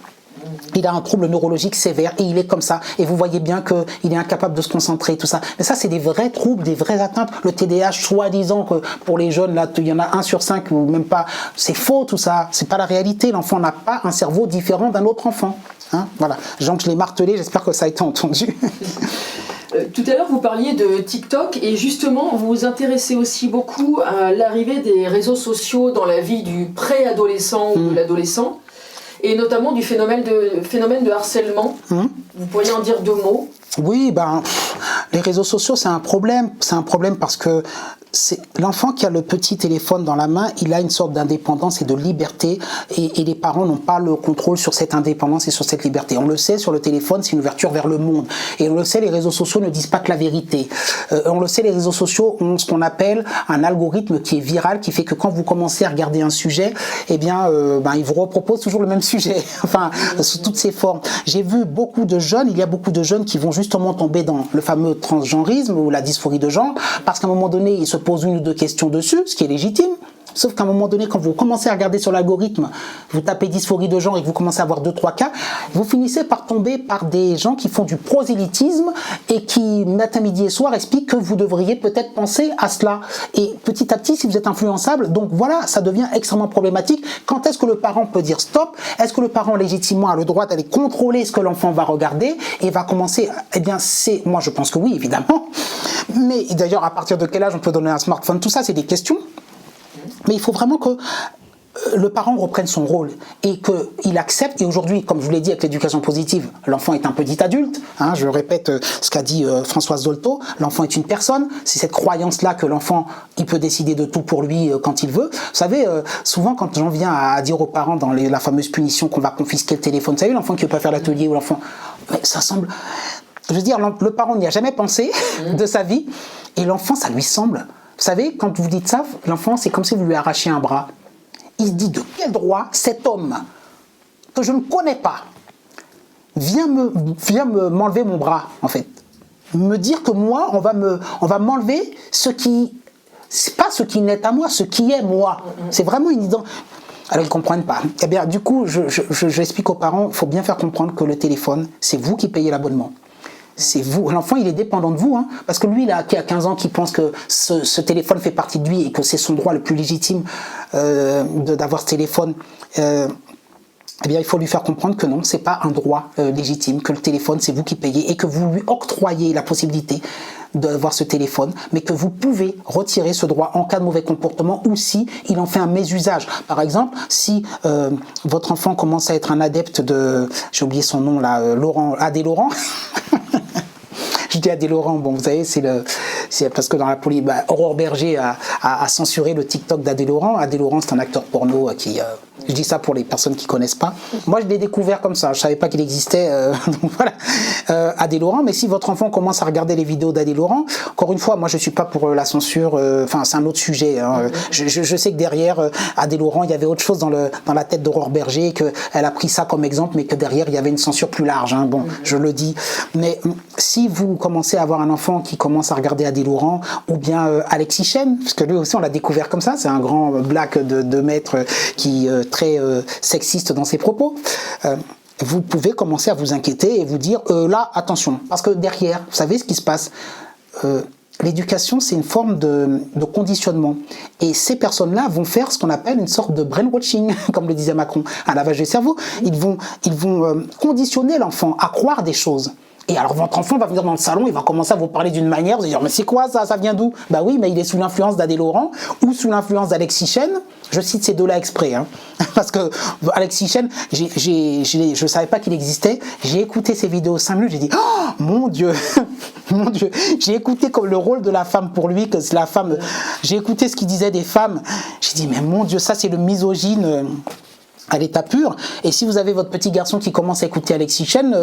il a un trouble neurologique sévère et il est comme ça. Et vous voyez bien qu'il est incapable de se concentrer, tout ça. Mais ça, c'est des vrais troubles, des vraies atteintes. Le TDAH, soi-disant que pour les jeunes, là, il y en a 1 sur 5 ou même pas. C'est faux, tout ça. C'est pas la réalité. L'enfant n'a pas un cerveau différent d'un autre enfant. Hein, voilà. Jean, que je l'ai martelé, j'espère que ça a été entendu. Tout à l'heure, vous parliez de TikTok et justement, vous vous intéressez aussi beaucoup à l'arrivée des réseaux sociaux dans la vie du préadolescent ou de l'adolescent, et notamment du phénomène de harcèlement. Vous pourriez en dire 2 mots? Oui, les réseaux sociaux, c'est un problème. C'est un problème parce que c'est l'enfant qui a le petit téléphone dans la main, il a une sorte d'indépendance et de liberté, et les parents n'ont pas le contrôle sur cette indépendance et sur cette liberté. On le sait, sur le téléphone, c'est une ouverture vers le monde. Et on le sait, les réseaux sociaux ne disent pas que la vérité. On le sait, les réseaux sociaux ont ce qu'on appelle un algorithme qui est viral, qui fait que quand vous commencez à regarder un sujet, eh bien, il vous repropose toujours le même sujet. Enfin, sous toutes ses formes. J'ai vu beaucoup de jeunes, il y a beaucoup de jeunes qui vont justement tomber dans le fameux transgenrisme ou la dysphorie de genre, parce qu'à un moment donné, ils se posent 1 ou 2 questions dessus, ce qui est légitime. Sauf qu'à un moment donné, quand vous commencez à regarder sur l'algorithme, vous tapez dysphorie de genre et que vous commencez à avoir 2-3 cas, vous finissez par tomber par des gens qui font du prosélytisme et qui, matin, midi et soir, expliquent que vous devriez peut-être penser à cela. Et petit à petit, si vous êtes influençable, donc voilà, ça devient extrêmement problématique. Quand est-ce que le parent peut dire stop? Est-ce que le parent légitimement a le droit d'aller contrôler ce que l'enfant va regarder et va commencer? Eh bien, moi je pense que oui, évidemment. Mais d'ailleurs, à partir de quel âge on peut donner un smartphone? Tout ça, c'est des questions. Mais il faut vraiment que le parent reprenne son rôle et qu'il accepte. Et aujourd'hui, comme je vous l'ai dit avec l'éducation positive, l'enfant est un petit adulte. Je répète ce qu'a dit Françoise Dolto, l'enfant est une personne. C'est cette croyance-là que l'enfant, il peut décider de tout pour lui quand il veut. Vous savez, souvent quand j'en viens à dire aux parents dans la fameuse punition qu'on va confisquer le téléphone, vous savez, l'enfant qui ne veut pas faire l'atelier ou l'enfant... Mais ça semble... Je veux dire, le parent n'y a jamais pensé de sa vie et l'enfant, ça lui semble... Vous savez, quand vous dites ça, l'enfant, c'est comme si vous lui arrachiez un bras. Il se dit, de quel droit cet homme que je ne connais pas vient m'enlever mon bras, en fait. Me dire que moi, on va m'enlever ce qui... C'est pas ce qui n'est à moi, ce qui est moi. C'est vraiment une identité. Alors, ils ne comprennent pas. Eh bien, du coup, j'explique aux parents, il faut bien faire comprendre que le téléphone, c'est vous qui payez l'abonnement. C'est vous. L'enfant, il est dépendant de vous, parce que lui, qui a 15 ans, qui pense que ce téléphone fait partie de lui et que c'est son droit le plus légitime d'avoir ce téléphone, eh bien, il faut lui faire comprendre que non, c'est pas un droit légitime, que le téléphone, c'est vous qui payez et que vous lui octroyez la possibilité d'avoir ce téléphone, mais que vous pouvez retirer ce droit en cas de mauvais comportement ou si il en fait un mésusage. Par exemple, si votre enfant commence à être un adepte de... J'ai oublié son nom là, Adé Laurent. Je dis Adé Laurent, bon, vous savez, c'est parce que dans la police, Aurore Berger a censuré le TikTok d'Adé Laurent. Adé Laurent, c'est un acteur porno qui... je dis ça pour les personnes qui connaissent pas. Moi, je l'ai découvert comme ça. Je savais pas qu'il existait. Donc voilà, Adé Laurent. Mais si votre enfant commence à regarder les vidéos d'Adé Laurent, encore une fois, moi, je suis pas pour la censure. Enfin, c'est un autre sujet. Je sais que derrière Adé Laurent, il y avait autre chose dans la tête d'Aurore Berger, qu'elle a pris ça comme exemple, mais que derrière, il y avait une censure plus large. Bon, je le dis. Mais si vous commencez à avoir un enfant qui commence à regarder Adé Laurent, ou bien Alexis Chen, parce que lui aussi, on l'a découvert comme ça. C'est un grand black de maître qui très sexiste dans ses propos, vous pouvez commencer à vous inquiéter et vous dire là, attention, parce que derrière, vous savez ce qui se passe, l'éducation, c'est une forme de conditionnement. Et ces personnes-là vont faire ce qu'on appelle une sorte de brainwashing, comme le disait Macron, un lavage du cerveau. Ils vont conditionner l'enfant à croire des choses. Et alors votre enfant va venir dans le salon, il va commencer à vous parler d'une manière, vous allez dire mais c'est quoi ça vient d'où? Bah oui, mais il est sous l'influence d'Adé Laurent ou sous l'influence d'Alexis Chen. Je cite ces deux-là exprès, parce que Alexis Chen, je savais pas qu'il existait. J'ai écouté ses vidéos 5 minutes, j'ai dit oh mon Dieu, mon Dieu. J'ai écouté comme le rôle de la femme pour lui, que c'est la femme. J'ai écouté ce qu'il disait des femmes. J'ai dit mais mon Dieu, ça c'est le misogyne. À l'état pur. Et si vous avez votre petit garçon qui commence à écouter Alexis Chen,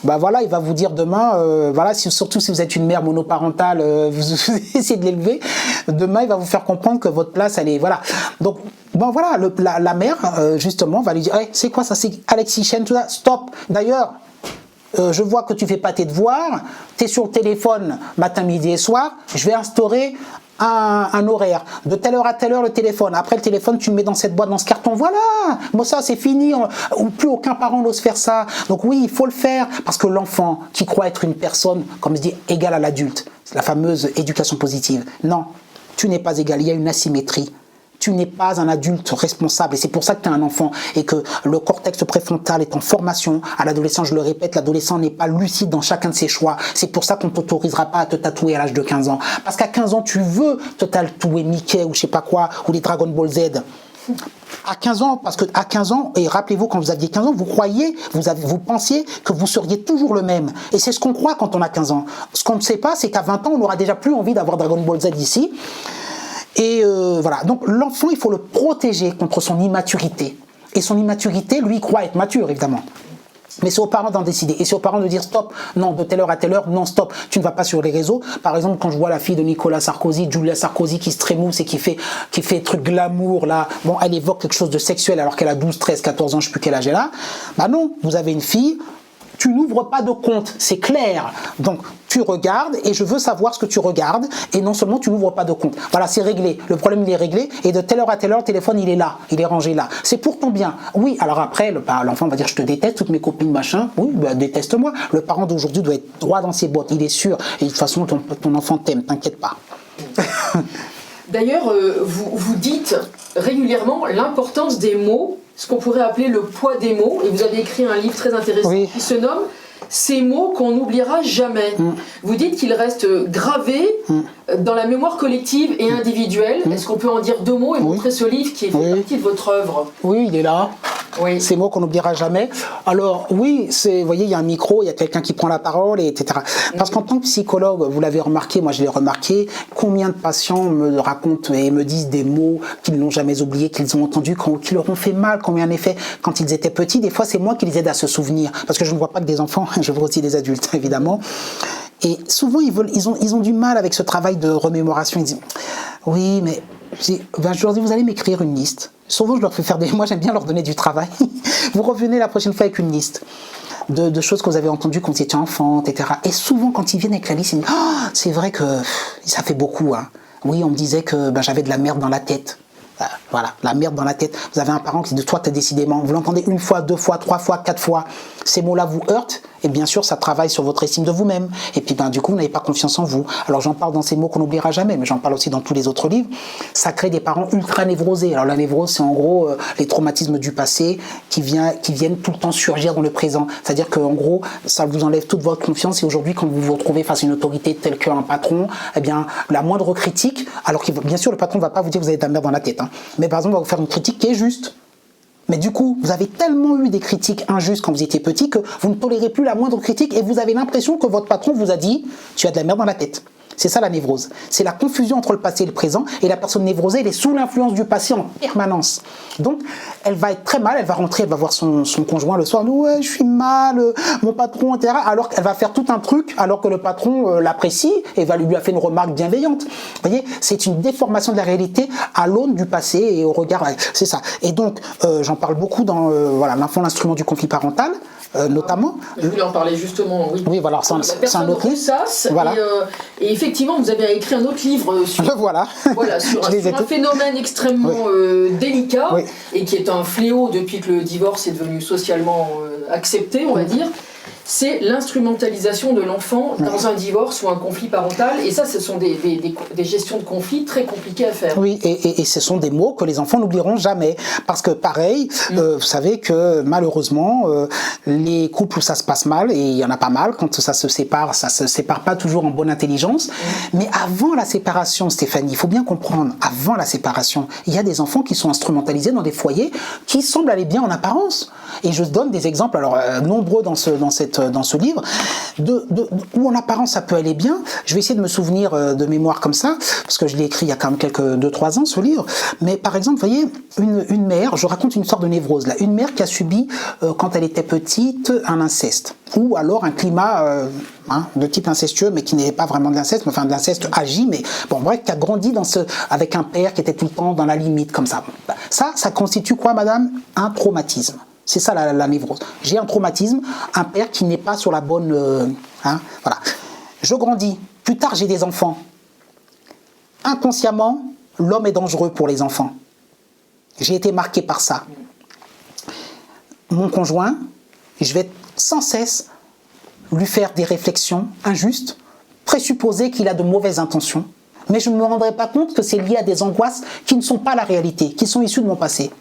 voilà, il va vous dire demain, voilà, surtout si vous êtes une mère monoparentale, vous essayez de l'élever, demain il va vous faire comprendre que votre place, elle est, voilà. Donc, voilà, la mère, justement, va lui dire, hey, c'est quoi ça, c'est Alexis Chen, tout ça, stop. D'ailleurs, je vois que tu fais pas tes devoirs, tu es sur le téléphone matin, midi et soir, je vais instaurer un horaire, de telle heure à telle heure le téléphone, après le téléphone tu le mets dans cette boîte, dans ce carton, voilà, bon ça c'est fini, plus aucun parent n'ose faire ça, donc oui il faut le faire, parce que l'enfant qui croit être une personne, comme je dis, égale à l'adulte, c'est la fameuse éducation positive, non, tu n'es pas égal, il y a une asymétrie, tu n'es pas un adulte responsable. Et c'est pour ça que tu es un enfant et que le cortex préfrontal est en formation. À l'adolescence, je le répète, l'adolescent n'est pas lucide dans chacun de ses choix. C'est pour ça qu'on ne t'autorisera pas à te tatouer à l'âge de 15 ans. Parce qu'à 15 ans, tu veux te tatouer Mickey ou je sais pas quoi, ou les Dragon Ball Z. À 15 ans, parce que à 15 ans, et rappelez-vous quand vous aviez 15 ans, vous croyiez, vous pensiez que vous seriez toujours le même. Et c'est ce qu'on croit quand on a 15 ans. Ce qu'on ne sait pas, c'est qu'à 20 ans, on n'aura déjà plus envie d'avoir Dragon Ball Z ici. Et voilà. Donc l'enfant, il faut le protéger contre son immaturité. Et son immaturité, lui, il croit être mature, évidemment. Mais c'est aux parents d'en décider. Et c'est aux parents de dire stop, non, de telle heure à telle heure, non, stop, tu ne vas pas sur les réseaux. Par exemple, quand je vois la fille de Nicolas Sarkozy, Julia Sarkozy, qui se trémousse et qui fait truc glamour, là, bon, elle évoque quelque chose de sexuel alors qu'elle a 12, 13, 14 ans, je ne sais plus quel âge elle a. Bah non, vous avez une fille, tu n'ouvres pas de compte, c'est clair. Donc, tu regardes et je veux savoir ce que tu regardes et non seulement tu n'ouvres pas de compte. Voilà, c'est réglé. Le problème, il est réglé et de telle heure à telle heure, le téléphone, il est là, il est rangé là. C'est pour ton bien. Oui, alors après, l'enfant va dire, je te déteste, toutes mes copines, machin. Oui, bah, déteste-moi. Le parent d'aujourd'hui doit être droit dans ses bottes, il est sûr. Et de toute façon, ton enfant t'aime, t'inquiète pas. D'ailleurs, vous dites régulièrement l'importance des mots, ce qu'on pourrait appeler le poids des mots, et vous avez écrit un livre très intéressant qui se nomme « Ces mots qu'on n'oubliera jamais ». Vous dites qu'ils restent gravés dans la mémoire collective et individuelle. Est-ce qu'on peut en dire 2 mots et montrer ce livre qui fait partie de votre œuvre? Oui, il est là. Oui. Ces mots qu'on n'oubliera jamais. Alors oui, vous voyez, il y a un micro, il y a quelqu'un qui prend la parole, etc. Parce qu'en tant que psychologue, vous l'avez remarqué, moi je l'ai remarqué, combien de patients me racontent et me disent des mots qu'ils n'ont jamais oubliés, qu'ils ont entendus, qui leur ont fait mal, qui ont eu un effet quand ils étaient petits. Des fois, c'est moi qui les aide à se souvenir. Parce que je ne vois pas que des enfants, je vois aussi des adultes, évidemment. Et souvent, ils ont du mal avec ce travail de remémoration. Ils disent, oui, mais je leur dis, vous allez m'écrire une liste. Souvent, je leur fais faire moi, j'aime bien leur donner du travail. Vous revenez la prochaine fois avec une liste de choses que vous avez entendues quand vous étiez enfant, etc. Et souvent, quand ils viennent avec la liste, ils me disent, oh, c'est vrai que ça fait beaucoup. Hein. Oui, on me disait que j'avais de la merde dans la tête. Voilà, la merde dans la tête. Vous avez un parent qui dit, toi, t'es décidément. Vous l'entendez 1 fois, 2 fois, 3 fois, 4 fois. Ces mots-là vous heurtent. Et bien sûr, ça travaille sur votre estime de vous-même. Et puis, du coup, vous n'avez pas confiance en vous. Alors, j'en parle dans ces mots qu'on n'oubliera jamais, mais j'en parle aussi dans tous les autres livres. Ça crée des parents ultra névrosés. Alors, la névrose, c'est en gros les traumatismes du passé qui viennent tout le temps surgir dans le présent. C'est-à-dire qu'en gros, ça vous enlève toute votre confiance. Et aujourd'hui, quand vous vous retrouvez face à une autorité telle qu'un patron, eh bien, la moindre critique, alors que bien sûr, le patron ne va pas vous dire que vous avez de la merde dans la tête. Hein, mais par exemple, on va vous faire une critique qui est juste. Mais du coup, vous avez tellement eu des critiques injustes quand vous étiez petit que vous ne tolérez plus la moindre critique et vous avez l'impression que votre patron vous a dit « tu as de la merde dans la tête ». C'est ça la névrose. C'est la confusion entre le passé et le présent. Et la personne névrosée, elle est sous l'influence du passé en permanence. Donc, elle va être très mal, elle va rentrer, elle va voir son conjoint le soir. Ouais, je suis mal, mon patron, etc. Alors qu'elle va faire tout un truc, alors que le patron l'apprécie et lui a fait une remarque bienveillante. Vous voyez, c'est une déformation de la réalité à l'aune du passé et au regard. C'est ça. Et donc, j'en parle beaucoup dans l'enfant, l'instrument du conflit parental. Notamment. Je voulais en parler justement, oui. Oui, voilà, c'est un autre livre. Voilà. Et effectivement, vous avez écrit un autre livre sur, sur un phénomène extrêmement délicat et qui est un fléau depuis que le divorce est devenu socialement accepté, on va dire. C'est l'instrumentalisation de l'enfant dans un divorce ou un conflit parental. Et ça, ce sont des gestions de conflits très compliquées à faire. Oui, et ce sont des mots que les enfants n'oublieront jamais. Parce que pareil, vous savez que malheureusement, les couples où ça se passe mal, et il y en a pas mal, quand ça se sépare pas toujours en bonne intelligence. Mais avant la séparation, Stéphanie, il faut bien comprendre, avant la séparation, il y a des enfants qui sont instrumentalisés dans des foyers qui semblent aller bien en apparence. Et je donne des exemples, alors nombreux dans ce livre, où en apparence ça peut aller bien. Je vais essayer de me souvenir de mémoire comme ça, parce que je l'ai écrit il y a quand même 2-3 ans ce livre. Mais par exemple, vous voyez, une mère, je raconte une sorte de névrose là, une mère qui a subi quand elle était petite un inceste, ou alors un climat de type incestueux, mais qui n'est pas vraiment de l'inceste, enfin de l'inceste agi, mais bon bref, qui a grandi avec un père qui était tout le temps dans la limite comme ça. Ça constitue quoi, madame? Un traumatisme. C'est ça la névrose. J'ai un traumatisme, un père qui n'est pas sur la bonne... voilà. Je grandis. Plus tard, j'ai des enfants. Inconsciemment, l'homme est dangereux pour les enfants. J'ai été marqué par ça. Mon conjoint, je vais sans cesse lui faire des réflexions injustes, présupposer qu'il a de mauvaises intentions, mais je ne me rendrai pas compte que c'est lié à des angoisses qui ne sont pas la réalité, qui sont issues de mon passé.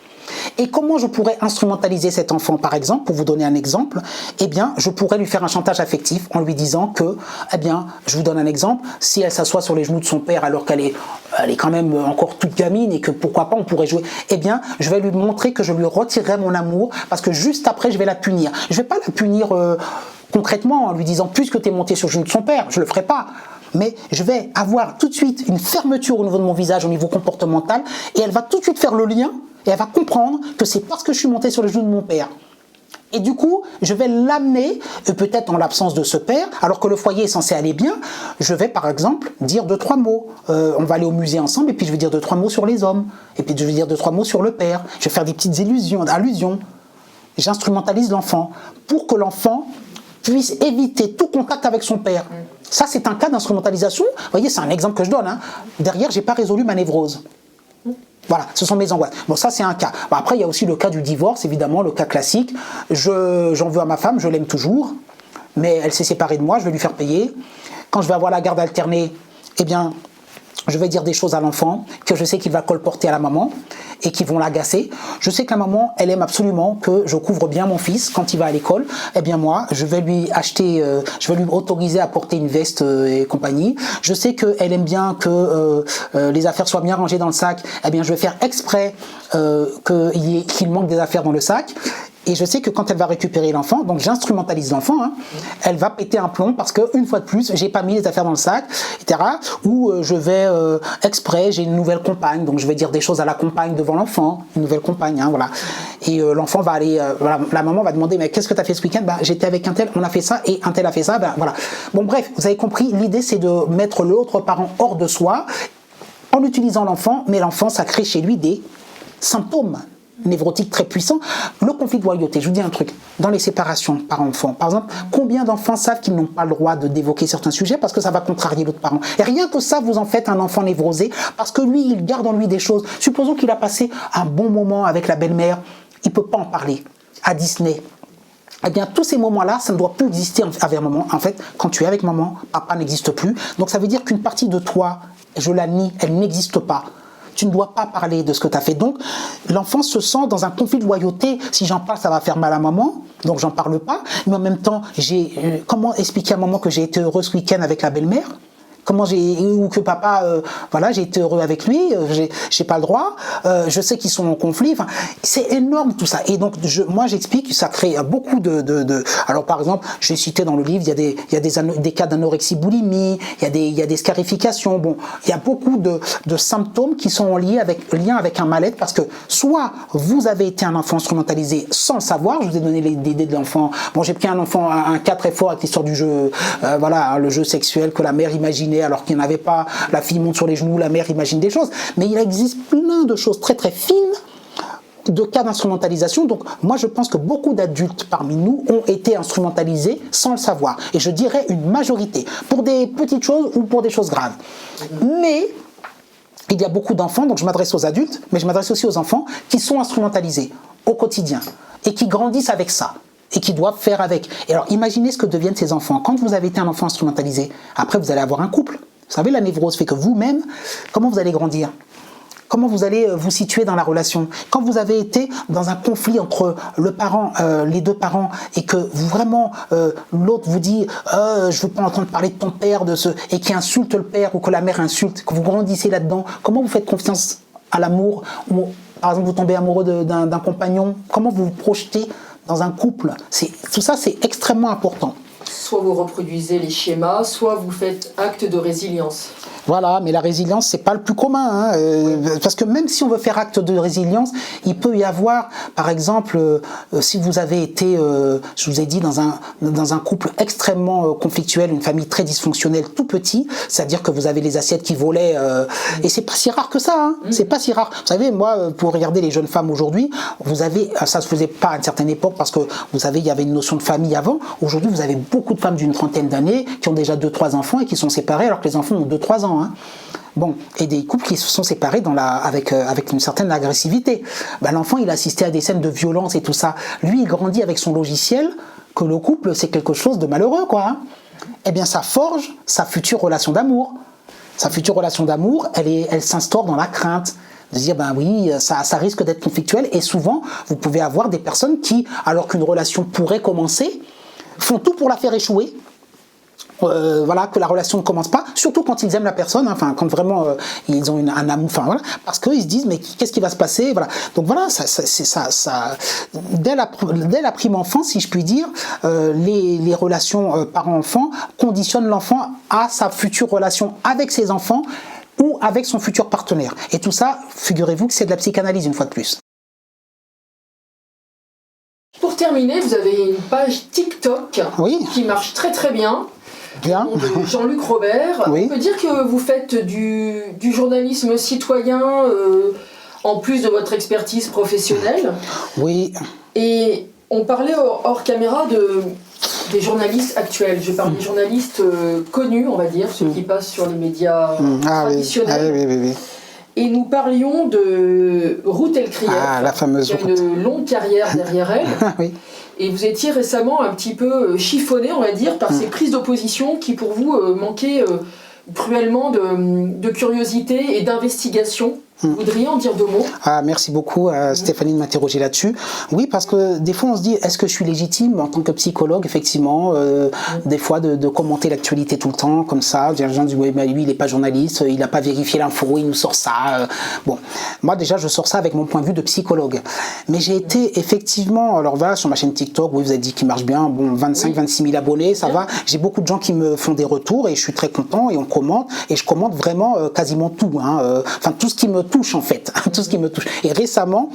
Et comment je pourrais instrumentaliser cet enfant, par exemple, pour vous donner un exemple, eh bien, je pourrais lui faire un chantage affectif en lui disant que, eh bien, je vous donne un exemple, si elle s'assoit sur les genoux de son père alors qu'elle est quand même encore toute gamine et que pourquoi pas on pourrait jouer, eh bien, je vais lui montrer que je lui retirerai mon amour parce que juste après, je vais la punir. Je vais pas la punir concrètement en lui disant, puisque tu es monté sur les genoux de son père, je le ferai pas. Mais je vais avoir tout de suite une fermeture au niveau de mon visage, au niveau comportemental, et elle va tout de suite faire le lien, et elle va comprendre que c'est parce que je suis monté sur les genoux de mon père. Et du coup, je vais l'amener, peut-être en l'absence de ce père, alors que le foyer est censé aller bien, je vais par exemple dire 2-3 mots. On va aller au musée ensemble, et puis je vais dire 2-3 mots sur les hommes, et puis je vais dire 2-3 mots sur le père. Je vais faire des petites allusions. J'instrumentalise l'enfant pour que l'enfant puisse éviter tout contact avec son père. Ça, c'est un cas d'instrumentalisation. Vous voyez, c'est un exemple que je donne. Derrière, je n'ai pas résolu ma névrose. Voilà, ce sont mes angoisses. Bon, ça, c'est un cas. Bon, après, il y a aussi le cas du divorce, évidemment, le cas classique. J'en veux à ma femme, je l'aime toujours, mais elle s'est séparée de moi, je vais lui faire payer. Quand je vais avoir la garde alternée, eh bien, je vais dire des choses à l'enfant que je sais qu'il va colporter à la maman et qui vont l'agacer. Je sais que la maman, elle aime absolument que je couvre bien mon fils quand il va à l'école. Eh bien moi, je vais lui acheter, je vais lui autoriser à porter une veste et compagnie. Je sais qu'elle aime bien que les affaires soient bien rangées dans le sac. Eh bien, je vais faire exprès qu'il manque des affaires dans le sac. Et je sais que quand elle va récupérer l'enfant, donc j'instrumentalise l'enfant, elle va péter un plomb parce qu'une fois de plus, j'ai pas mis les affaires dans le sac, etc. Ou je vais exprès, j'ai une nouvelle compagne, donc je vais dire des choses à la compagne devant l'enfant, une nouvelle compagne, voilà. Et l'enfant va aller, voilà, la maman va demander, mais qu'est-ce que tu as fait ce week-end? J'étais avec un tel, on a fait ça, et un tel a fait ça, voilà. Bon bref, vous avez compris, l'idée c'est de mettre l'autre parent hors de soi en utilisant l'enfant, mais l'enfant, ça crée chez lui des symptômes névrotique très puissant. Le conflit de loyauté, je vous dis un truc, dans les séparations parents-enfants, par exemple, combien d'enfants savent qu'ils n'ont pas le droit d'évoquer certains sujets parce que ça va contrarier l'autre parent. Et rien que ça, vous en faites un enfant névrosé parce que lui, il garde en lui des choses. Supposons qu'il a passé un bon moment avec la belle-mère, il ne peut pas en parler à Disney. Eh bien, tous ces moments-là, ça ne doit plus exister avec maman. En fait, quand tu es avec maman, papa n'existe plus. Donc ça veut dire qu'une partie de toi, je la nie, elle n'existe pas. Tu ne dois pas parler de ce que tu as fait. Donc, l'enfant se sent dans un conflit de loyauté. Si j'en parle, ça va faire mal à maman. Donc, j'en parle pas. Mais en même temps, comment expliquer à maman que j'ai été heureux ce week-end avec la belle-mère? Ou que papa, voilà, j'ai été heureux avec lui, j'ai pas le droit, je sais qu'ils sont en conflit, enfin, c'est énorme tout ça. Et donc, moi, j'explique que ça crée beaucoup alors, par exemple, je vais citer dans le livre, il y a des cas d'anorexie boulimie, il y a des scarifications, bon, il y a beaucoup de symptômes qui sont liés avec un mal-être parce que soit vous avez été un enfant instrumentalisé sans le savoir, je vous ai donné l'idée de l'enfant, bon, j'ai pris un cas très fort avec l'histoire du jeu, voilà, le jeu sexuel que la mère imaginait alors qu'il n'y en avait pas, la fille monte sur les genoux, la mère imagine des choses, mais il existe plein de choses très très fines de cas d'instrumentalisation. Donc moi je pense que beaucoup d'adultes parmi nous ont été instrumentalisés sans le savoir, et je dirais une majorité, pour des petites choses ou pour des choses graves. Mais il y a beaucoup d'enfants, donc je m'adresse aux adultes, mais je m'adresse aussi aux enfants qui sont instrumentalisés au quotidien et qui grandissent avec ça et qui doivent faire avec. Et alors, imaginez ce que deviennent ces enfants. Quand vous avez été un enfant instrumentalisé, après, vous allez avoir un couple. Vous savez, la névrose fait que vous-même, comment vous allez grandir? Comment vous allez vous situer dans la relation? Quand vous avez été dans un conflit entre les deux parents, et que vraiment, l'autre vous dit « je ne veux pas entendre parler de ton père », et qui insulte le père, ou que la mère insulte, que vous grandissez là-dedans, comment vous faites confiance à l'amour? Ou, par exemple, vous tombez amoureux d'un compagnon, comment vous vous projetez dans un couple? Tout ça, c'est extrêmement important. Soit vous reproduisez les schémas, soit vous faites acte de résilience. Voilà, mais la résilience, c'est pas le plus commun, parce que même si on veut faire acte de résilience, il peut y avoir, par exemple, si vous avez été, je vous ai dit, dans un couple extrêmement conflictuel, une famille très dysfonctionnelle, tout petit, c'est-à-dire que vous avez les assiettes qui volaient, et c'est pas si rare que ça, c'est pas si rare. Vous savez, moi, pour regarder les jeunes femmes aujourd'hui, ça se faisait pas à une certaine époque, parce que vous savez, il y avait une notion de famille avant. Aujourd'hui, vous avez beaucoup de femmes d'une trentaine d'années qui ont déjà 2-3 enfants et qui sont séparées alors que les enfants ont 2-3 ans. Bon, et des couples qui se sont séparés avec une certaine agressivité. L'enfant, il assistait à des scènes de violence et tout ça. Lui, il grandit avec son logiciel que le couple, c'est quelque chose de malheureux, quoi. Eh bien, ça forge sa future relation d'amour. Sa future relation d'amour, elle s'instaure dans la crainte. De dire, ben oui, ça risque d'être conflictuel. Et souvent, vous pouvez avoir des personnes qui, alors qu'une relation pourrait commencer, font tout pour la faire échouer. Voilà, que la relation ne commence pas, surtout quand ils aiment la personne, enfin quand vraiment ils ont un amour, enfin voilà, parce qu'ils se disent mais qu'est-ce qui va se passer, voilà. Donc voilà, dès la prime enfance, si je puis dire, les relations parents-enfants conditionnent l'enfant à sa future relation avec ses enfants ou avec son futur partenaire. Et tout ça, figurez-vous que c'est de la psychanalyse une fois de plus. Pour terminer, vous avez une page TikTok qui marche très très bien. Bien. De Jean-Luc Robert. Oui. On peut dire que vous faites du journalisme citoyen en plus de votre expertise professionnelle. Oui. Et on parlait hors caméra des journalistes actuels. Je parle des journalistes connus, on va dire, ceux qui passent sur les médias traditionnels. Oui. Et nous parlions de Ruth Elkrief, la fameuse qui a une longue carrière derrière elle. Oui. Et vous étiez récemment un petit peu chiffonné, on va dire, par ces prises d'opposition qui, pour vous, manquaient cruellement de curiosité et d'investigation. Vous voudriez en dire deux mots? Merci beaucoup Stéphanie de m'interroger là-dessus. Oui, parce que des fois on se dit, est-ce que je suis légitime en tant que psychologue, effectivement, des fois de commenter l'actualité tout le temps, comme ça. Les gens disent, oui, mais lui il n'est pas journaliste, il n'a pas vérifié l'info, il nous sort ça. Bon, moi déjà je sors ça avec mon point de vue de psychologue. Mais j'ai été effectivement, alors voilà, sur ma chaîne TikTok, oui, vous avez dit qu'il marche bien, bon, 25-26 000 abonnés, ça va. J'ai beaucoup de gens qui me font des retours et je suis très content et on commente. Et je commente vraiment quasiment tout, enfin tout ce qui me touche en fait, tout ce qui me touche. Et récemment,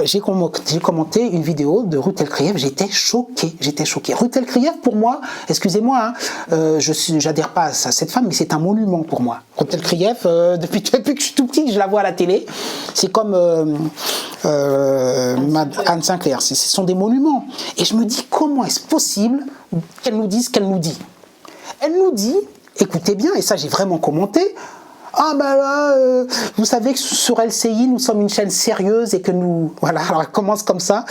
j'ai commenté une vidéo de Ruth Elkrief, j'étais choqué. Ruth Elkrief, pour moi, excusez-moi, j'adhère pas à cette femme, mais c'est un monument pour moi. Ruth Elkrief, depuis que je suis tout petit, je la vois à la télé, c'est comme Anne Sinclair, ce sont des monuments. Et je me dis, comment est-ce possible qu'elle nous dise ce qu'elle nous dit? Elle nous dit, écoutez bien, et ça j'ai vraiment commenté, ah ben là, vous savez que sur LCI, nous sommes une chaîne sérieuse et que nous... Voilà, alors elle commence comme ça.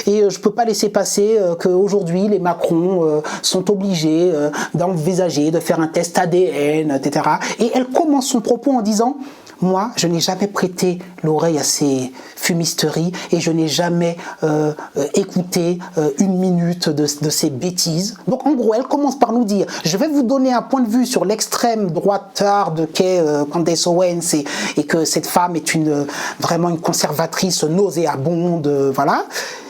Et je peux pas laisser passer qu'aujourd'hui, les Macron sont obligés d'envisager de faire un test ADN, etc. Et elle commence son propos en disant... Moi, je n'ai jamais prêté l'oreille à ces fumisteries et je n'ai jamais écouté une minute de ces bêtises. Donc, en gros, elle commence par nous dire, je vais vous donner un point de vue sur l'extrême droitarde qu'est Candace Owens et que cette femme est vraiment une conservatrice nauséabonde, voilà.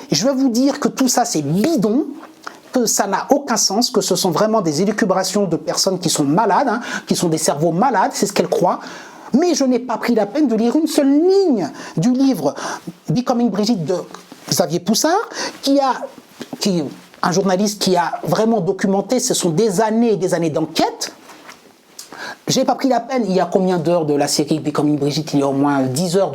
Et je vais vous dire que tout ça, c'est bidon, que ça n'a aucun sens, que ce sont vraiment des élucubrations de personnes qui sont malades, qui sont des cerveaux malades, c'est ce qu'elles croient. Mais je n'ai pas pris la peine de lire une seule ligne du livre Becoming Brigitte de Xavier Poussard, qui est un journaliste qui a vraiment documenté, ce sont des années et des années d'enquête. J'ai pas pris la peine, il y a combien d'heures de la série Becoming Brigitte? Il y a au moins 10 heures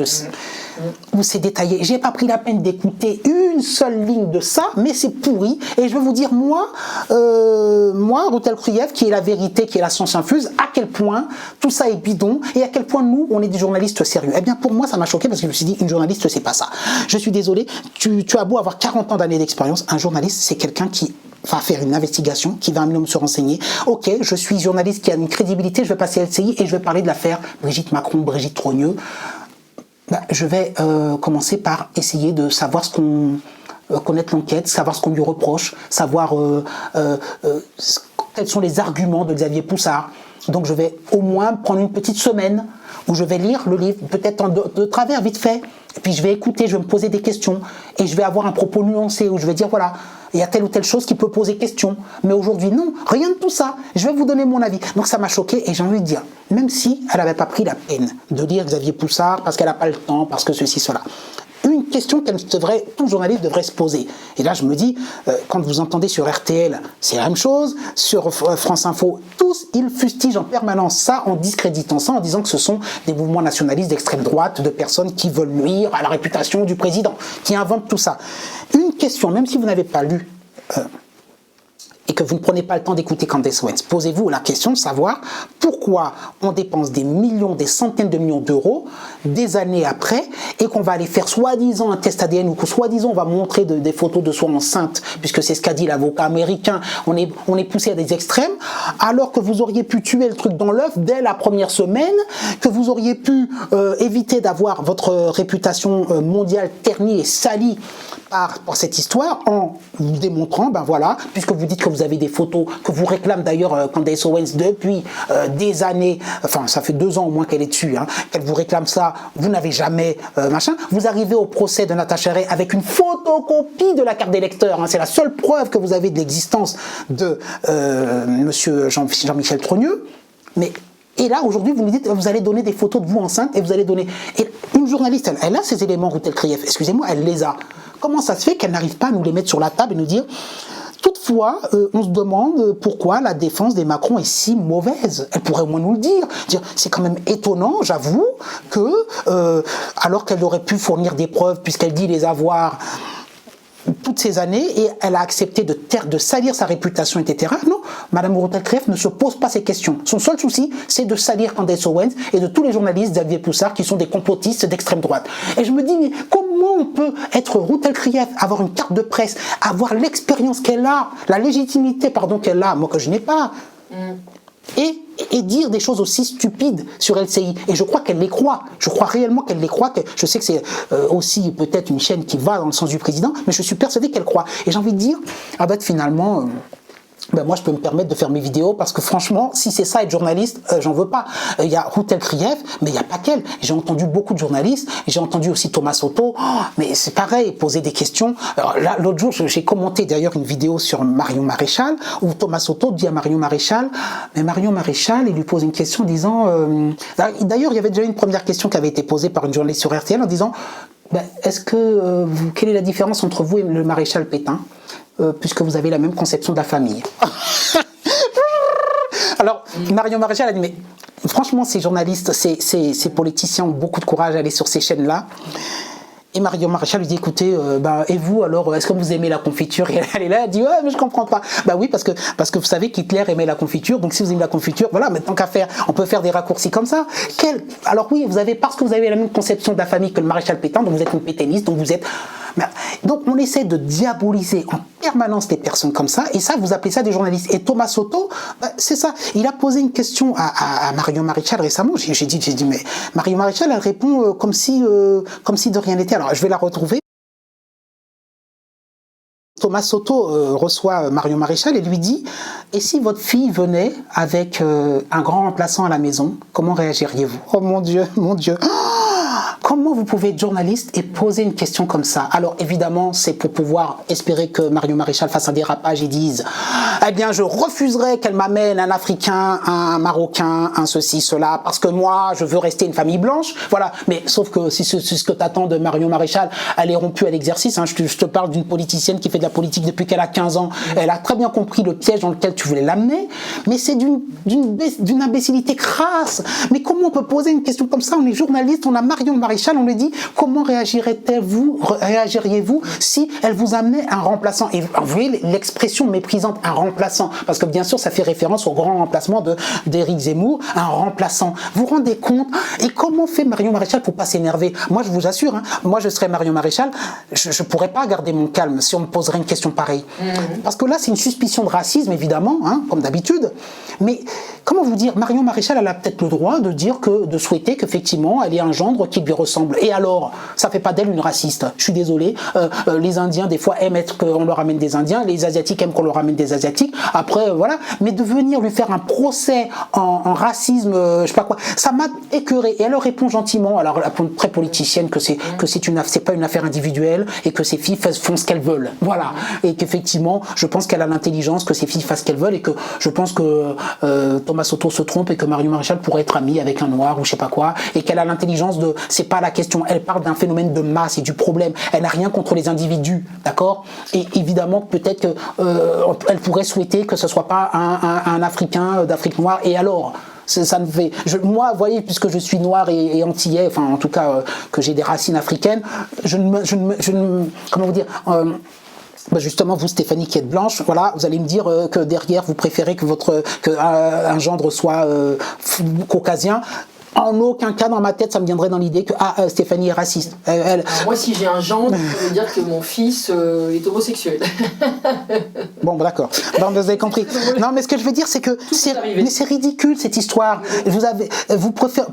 où c'est détaillé. J'ai pas pris la peine d'écouter une seule ligne de ça, mais c'est pourri. Et je vais vous dire, moi, Ruth Elkrief, qui est la vérité, qui est la science infuse, à quel point tout ça est bidon et à quel point nous, on est des journalistes sérieux. Eh bien, pour moi, ça m'a choqué parce que je me suis dit, une journaliste, c'est pas ça. Je suis désolé, tu as beau avoir 40 ans d'années d'expérience, un journaliste, c'est quelqu'un qui va faire une investigation, qui va un minimum se renseigner. Ok, je suis journaliste qui a une crédibilité, je vais passer à LCI et je vais parler de l'affaire Brigitte Macron, Brigitte Trogneux. Je vais commencer par essayer de savoir connaître l'enquête, savoir ce qu'on lui reproche, savoir quels sont les arguments de Xavier Poussard. Donc je vais au moins prendre une petite semaine où je vais lire le livre, peut-être de travers, vite fait. Et puis je vais écouter, je vais me poser des questions et je vais avoir un propos nuancé où je vais dire voilà, il y a telle ou telle chose qui peut poser question. Mais aujourd'hui, non, rien de tout ça. Je vais vous donner mon avis. Donc ça m'a choqué et j'ai envie de dire, même si elle n'avait pas pris la peine de lire Xavier Poussard parce qu'elle n'a pas le temps, parce que ceci, cela. Une question tout journaliste devrait se poser. Et là, je me dis, quand vous entendez sur RTL, c'est la même chose, sur France Info, tous, ils fustigent en permanence ça, en discréditant ça, en disant que ce sont des mouvements nationalistes d'extrême droite, de personnes qui veulent nuire à la réputation du président, qui inventent tout ça. Une question, même si vous n'avez pas lu et que vous ne prenez pas le temps d'écouter Candace Owens. Posez-vous la question de savoir pourquoi on dépense des millions, des centaines de millions d'euros des années après et qu'on va aller faire soi-disant un test ADN ou que soi-disant on va montrer des photos de soi enceinte, puisque c'est ce qu'a dit l'avocat américain. On est poussé à des extrêmes, alors que vous auriez pu tuer le truc dans l'œuf dès la première semaine, que vous auriez pu éviter d'avoir votre réputation mondiale ternie et salie par cette histoire en vous démontrant, ben voilà, puisque vous dites que vous avez des photos, que vous réclame d'ailleurs Candace Owens depuis des années, enfin ça fait 2 ans au moins qu'elle est dessus, hein, qu'elle vous réclame ça, vous n'avez jamais machin, vous arrivez au procès de Natacha Ray avec une photocopie de la carte d'électeur, hein, c'est la seule preuve que vous avez de l'existence de monsieur Jean-Michel Trogneux, mais... Et là, aujourd'hui, vous nous dites, vous allez donner des photos de vous enceinte et vous allez donner... Et une journaliste, elle a ces éléments, Routel Krief, excusez-moi, elle les a. Comment ça se fait qu'elle n'arrive pas à nous les mettre sur la table et nous dire... Toutefois, on se demande pourquoi la défense des Macron est si mauvaise. Elle pourrait au moins nous le dire. C'est quand même étonnant, j'avoue, que, alors qu'elle aurait pu fournir des preuves, puisqu'elle dit les avoir... toutes ces années, et elle a accepté de salir sa réputation, etc. Non, Madame Routel Krief ne se pose pas ces questions. Son seul souci, c'est de salir Candace Owens et de tous les journalistes Xavier Poussard qui sont des complotistes d'extrême droite. Et je me dis, mais comment on peut être Routel Krief, avoir une carte de presse, avoir l'expérience qu'elle a, la légitimité, pardon, qu'elle a, moi que je n'ai pas, et dire des choses aussi stupides sur LCI. Et je crois qu'elle les croit. Je crois réellement qu'elle les croit. Je sais que c'est aussi peut-être une chaîne qui va dans le sens du président, mais je suis persuadé qu'elle croit. Et j'ai envie de dire, ah ben finalement... ben moi je peux me permettre de faire mes vidéos parce que franchement si c'est ça être journaliste j'en veux pas. Il y a Routel Krief mais il n'y a pas qu'elle, j'ai entendu beaucoup de journalistes, j'ai entendu aussi Thomas Soto, mais c'est pareil, poser des questions. Alors là l'autre jour j'ai commenté d'ailleurs une vidéo sur Marion Maréchal où Thomas Soto dit à Marion Maréchal, mais Marion Maréchal il lui pose une question disant d'ailleurs il y avait déjà une première question qui avait été posée par une journaliste sur RTL en disant ben, est-ce que quelle est la différence entre vous et le maréchal Pétain puisque vous avez la même conception de la famille. Alors, Marion Maréchal a dit, mais franchement, ces journalistes, ces politiciens ont beaucoup de courage à aller sur ces chaînes-là. Et Marion Maréchal lui dit, écoutez, et vous alors, est-ce que vous aimez la confiture? Et elle est là, elle dit, ouais, mais je comprends pas. Bah oui, parce que vous savez qu'Hitler aimait la confiture, donc si vous aimez la confiture, voilà, mais tant qu'à faire, on peut faire des raccourcis comme ça. Alors oui, parce que vous avez la même conception de la famille que le maréchal Pétain, donc vous êtes une pétainiste, donc vous êtes... Donc on essaie de diaboliser en permanence des personnes comme ça, et ça, vous appelez ça des journalistes. Et Thomas Soto, c'est ça. Il a posé une question à Marion Maréchal récemment. J'ai dit, mais Marion Maréchal, elle répond comme si de rien n'était. Alors je vais la retrouver. Thomas Soto reçoit Marion Maréchal et lui dit « Et si votre fille venait avec un grand remplaçant à la maison, comment réagiriez-vous » Oh mon Dieu, mon Dieu. Comment vous pouvez être journaliste et poser une question comme ça? Alors évidemment, c'est pour pouvoir espérer que Marion Maréchal fasse un dérapage et dise « Eh bien, je refuserais qu'elle m'amène un Africain, un Marocain, un ceci, cela, parce que moi, je veux rester une famille blanche. » Voilà, mais sauf que si c'est ce que t'attends de Marion Maréchal, elle est rompue à l'exercice. Hein. Je te parle d'une politicienne qui fait de la politique depuis qu'elle a 15 ans. Elle a très bien compris le piège dans lequel tu voulais l'amener, mais c'est d'une imbécilité crasse. Mais comment on peut poser une question comme ça? On est journaliste, on a Marion Maréchal, on lui dit comment réagiriez-vous si elle vous amenait un remplaçant? Et vous voyez l'expression méprisante, un remplaçant, parce que bien sûr ça fait référence au grand remplacement d'Éric Zemmour, un remplaçant. Vous vous rendez compte? Et comment fait Marion Maréchal pour pas s'énerver? Moi je vous assure, hein, moi je serais Marion Maréchal, je pourrais pas garder mon calme si on me poserait une question pareille. Parce que là c'est une suspicion de racisme évidemment, hein, comme d'habitude, mais comment vous dire, Marion Maréchal elle a peut-être le droit de souhaiter qu'effectivement elle ait un gendre qui lui ressemble. Et alors, ça fait pas d'elle une raciste. Je suis désolé. Les Indiens, des fois, aiment qu'on leur amène des Indiens. Les Asiatiques aiment qu'on leur amène des Asiatiques. Après, voilà. Mais de venir lui faire un procès en racisme, je sais pas quoi, ça m'a écœuré. Et elle leur répond gentiment, alors la très politicienne, que c'est pas une affaire individuelle et que ses filles font ce qu'elles veulent. Voilà. Et qu'effectivement, je pense qu'elle a l'intelligence que ses filles fassent ce qu'elles veulent et que je pense que Thomas Soto se trompe et que Marion Maréchal pourrait être amie avec un noir ou je sais pas quoi et qu'elle a l'intelligence de... C'est pas la question, elle parle d'un phénomène de masse et du problème, elle n'a rien contre les individus, d'accord? Et évidemment peut-être qu'elle pourrait souhaiter que ce soit pas un Africain d'Afrique noire, et alors ça me fait... moi, vous voyez, puisque je suis noir et antillais, enfin en tout cas que j'ai des racines africaines, comment vous dire, Bah justement, vous, Stéphanie, qui êtes blanche, voilà, vous allez me dire que derrière, vous préférez que un gendre soit caucasien. En aucun cas dans ma tête, ça me viendrait dans l'idée que Stéphanie est raciste. Alors moi, si j'ai un gendre, ça veut dire que mon fils est homosexuel. Bon, d'accord. Bon, vous avez compris. Non, mais ce que je veux dire, c'est que c'est ridicule cette histoire.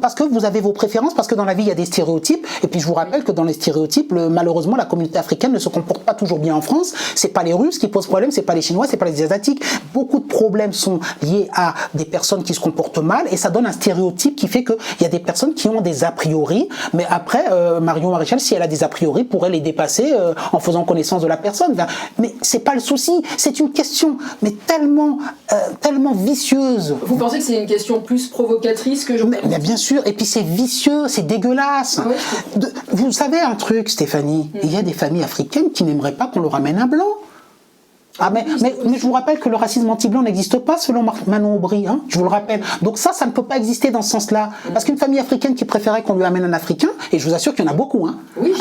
Parce que vous avez vos préférences, parce que dans la vie il y a des stéréotypes. Et puis je vous rappelle que dans les stéréotypes, malheureusement, la communauté africaine ne se comporte pas toujours bien en France. C'est pas les Russes qui posent problème, c'est pas les Chinois, c'est pas les Asiatiques. Beaucoup de problèmes sont liés à des personnes qui se comportent mal, et ça donne un stéréotype qui fait que il y a des personnes qui ont des a priori, mais après, Marion Maréchal, si elle a des a priori, pourrait les dépasser en faisant connaissance de la personne. Mais c'est pas le souci, c'est une question, mais tellement vicieuse. Vous pensez que c'est une question plus provocatrice que mais bien sûr, et puis c'est vicieux, c'est dégueulasse. Oui. Vous savez un truc, Stéphanie, il y a des familles africaines qui n'aimeraient pas qu'on leur amène un blanc. Mais je vous rappelle que le racisme anti-blanc n'existe pas selon Manon Aubry, hein, je vous le rappelle. Donc ça ne peut pas exister dans ce sens-là. Parce qu'une famille africaine qui préférait qu'on lui amène un Africain, et je vous assure qu'il y en a beaucoup, hein, oui,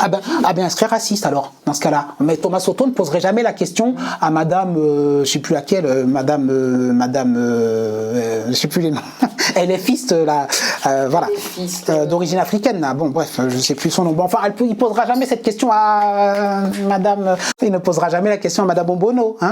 elle serait raciste alors, dans ce cas-là. Mais Thomas Soto ne poserait jamais la question à madame, je ne sais plus laquelle, je ne sais plus les noms, elle est fiste, voilà, d'origine africaine, là. Bon bref, je ne sais plus son nom. Bon, enfin, il ne posera jamais cette question à madame, il ne posera jamais la question à madame Obono, hein.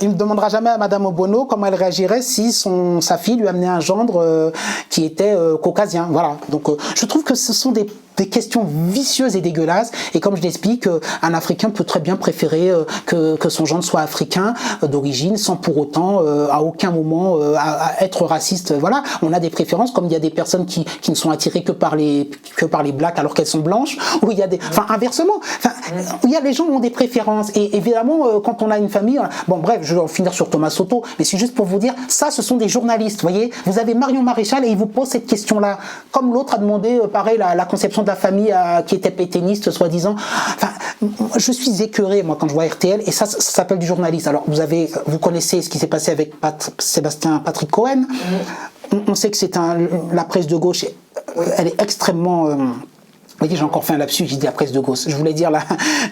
Il ne demandera jamais à madame Obono comment elle réagirait si sa fille lui amenait un gendre qui était caucasien. Voilà. Donc je trouve que ce sont des questions vicieuses et dégueulasses, et comme je l'explique, un Africain peut très bien préférer que son gendre soit africain d'origine, sans pour autant à aucun moment à être raciste. Voilà, on a des préférences, comme il y a des personnes qui ne sont attirées que par les blacks alors qu'elles sont blanches, ou il y a inversement, les gens ont des préférences, et évidemment quand on a une famille, bon bref, je vais en finir sur Thomas Soto, mais c'est juste pour vous dire, ça ce sont des journalistes, vous voyez, vous avez Marion Maréchal et il vous pose cette question-là, comme l'autre a demandé pareil la conception de la famille qui était pétainiste soi-disant. Enfin, je suis écœuré moi quand je vois RTL, et ça s'appelle du journalisme. Alors vous connaissez ce qui s'est passé avec Patrick Cohen. On sait que c'est la presse de gauche, elle est extrêmement vous voyez, j'ai encore fait un lapsus, j'ai dit la presse de gauche. Je voulais dire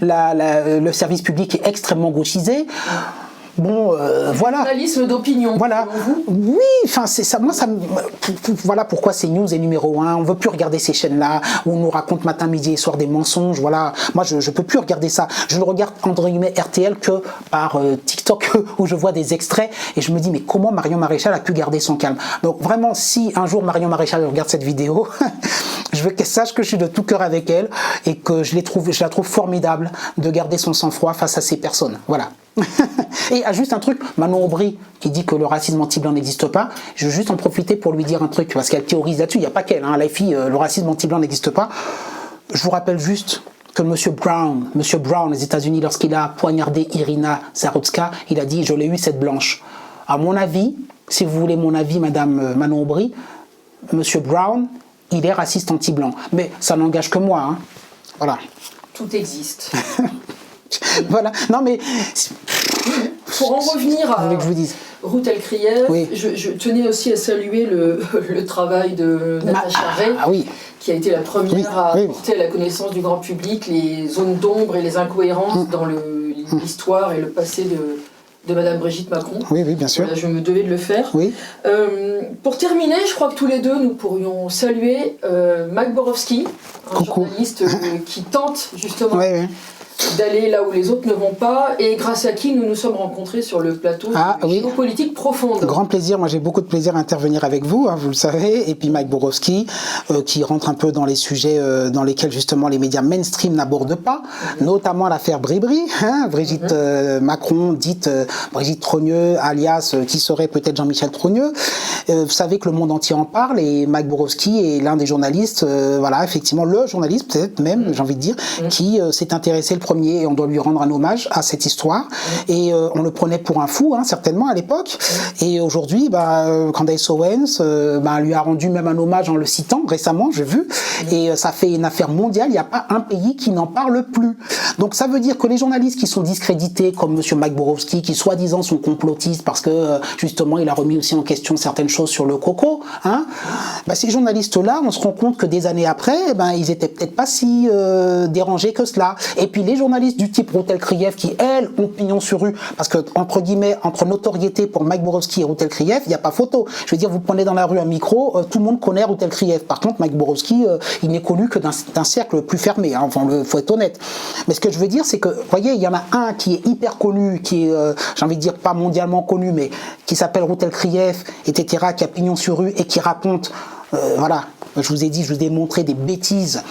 le service public est extrêmement gauchisé. Bon, voilà. Journalisme d'opinion. Voilà. Oui, enfin, c'est ça. Moi, voilà pourquoi CNews est numéro 1. On veut plus regarder ces chaînes-là où on nous raconte matin, midi et soir des mensonges. Voilà. Moi, je peux plus regarder ça. Je ne regarde entre guillemets RTL que par TikTok où je vois des extraits et je me dis mais comment Marion Maréchal a pu garder son calme. Donc vraiment, si un jour Marion Maréchal regarde cette vidéo, je veux qu'elle sache que je suis de tout cœur avec elle et que je la trouve formidable de garder son sang-froid face à ces personnes. Voilà. Et juste un truc, Manon Aubry qui dit que le racisme anti-blanc n'existe pas, je veux juste en profiter pour lui dire un truc, parce qu'elle théorise là-dessus, il n'y a pas qu'elle, hein, la fille, le racisme anti-blanc n'existe pas. Je vous rappelle juste que Monsieur Brown aux États-Unis, lorsqu'il a poignardé Irina Zarotska, il a dit « je l'ai eu cette blanche ». À mon avis, si vous voulez mon avis, Madame Manon Aubry, Monsieur Brown, il est raciste anti-blanc. Mais ça n'engage que moi, hein. Voilà. Tout existe. Voilà, non mais... Pour en revenir à Ruth Elkrier, oui. je tenais aussi à saluer le travail de Natacha Ray, qui a été la première à porter à la connaissance du grand public les zones d'ombre et les incohérences dans l'histoire et le passé de Madame Brigitte Macron. Oui, bien sûr. Voilà, je me devais de le faire. Oui. Pour terminer, je crois que tous les deux, nous pourrions saluer Mike Borowski, un journaliste qui tente justement... d'aller là où les autres ne vont pas, et grâce à qui nous nous sommes rencontrés sur le plateau de Géopolitique Profonde. Grand plaisir, moi j'ai beaucoup de plaisir à intervenir avec vous, hein, vous le savez, et puis Mike Borowski, qui rentre un peu dans les sujets dans lesquels justement les médias mainstream n'abordent pas, notamment l'affaire Bribri, hein, Brigitte Macron, dite Brigitte Trogneux, alias qui serait peut-être Jean-Michel Trogneux. Vous savez que le monde entier en parle, et Mike Borowski est l'un des journalistes, voilà, effectivement le journaliste peut-être même, j'ai envie de dire, qui s'est intéressé le premier, et on doit lui rendre un hommage à cette histoire, et on le prenait pour un fou, hein, certainement à l'époque, et aujourd'hui Candace Owens lui a rendu même un hommage en le citant récemment, j'ai vu, et ça fait une affaire mondiale, il n'y a pas un pays qui n'en parle plus. Donc ça veut dire que les journalistes qui sont discrédités, comme monsieur Mike Borowski, qui soi-disant sont complotistes parce que justement il a remis aussi en question certaines choses sur le coco, hein, ces journalistes-là, on se rend compte que des années après, ils étaient peut-être pas si dérangés que cela. Et puis les des journalistes du type Routel Krief qui, elles, ont pignon sur rue, parce que, entre guillemets, entre notoriété pour Mike Borowski et Routel Krief, il n'y a pas photo. Je veux dire, vous prenez dans la rue un micro, tout le monde connaît Routel Krief. Par contre, Mike Borowski, il n'est connu que d'un cercle plus fermé, hein, enfin, faut être honnête. Mais ce que je veux dire, c'est que, vous voyez, il y en a un qui est hyper connu, qui est, j'ai envie de dire, pas mondialement connu, mais qui s'appelle Routel Krief, etc., qui a pignon sur rue et qui raconte, voilà, je vous ai dit, je vous ai montré des bêtises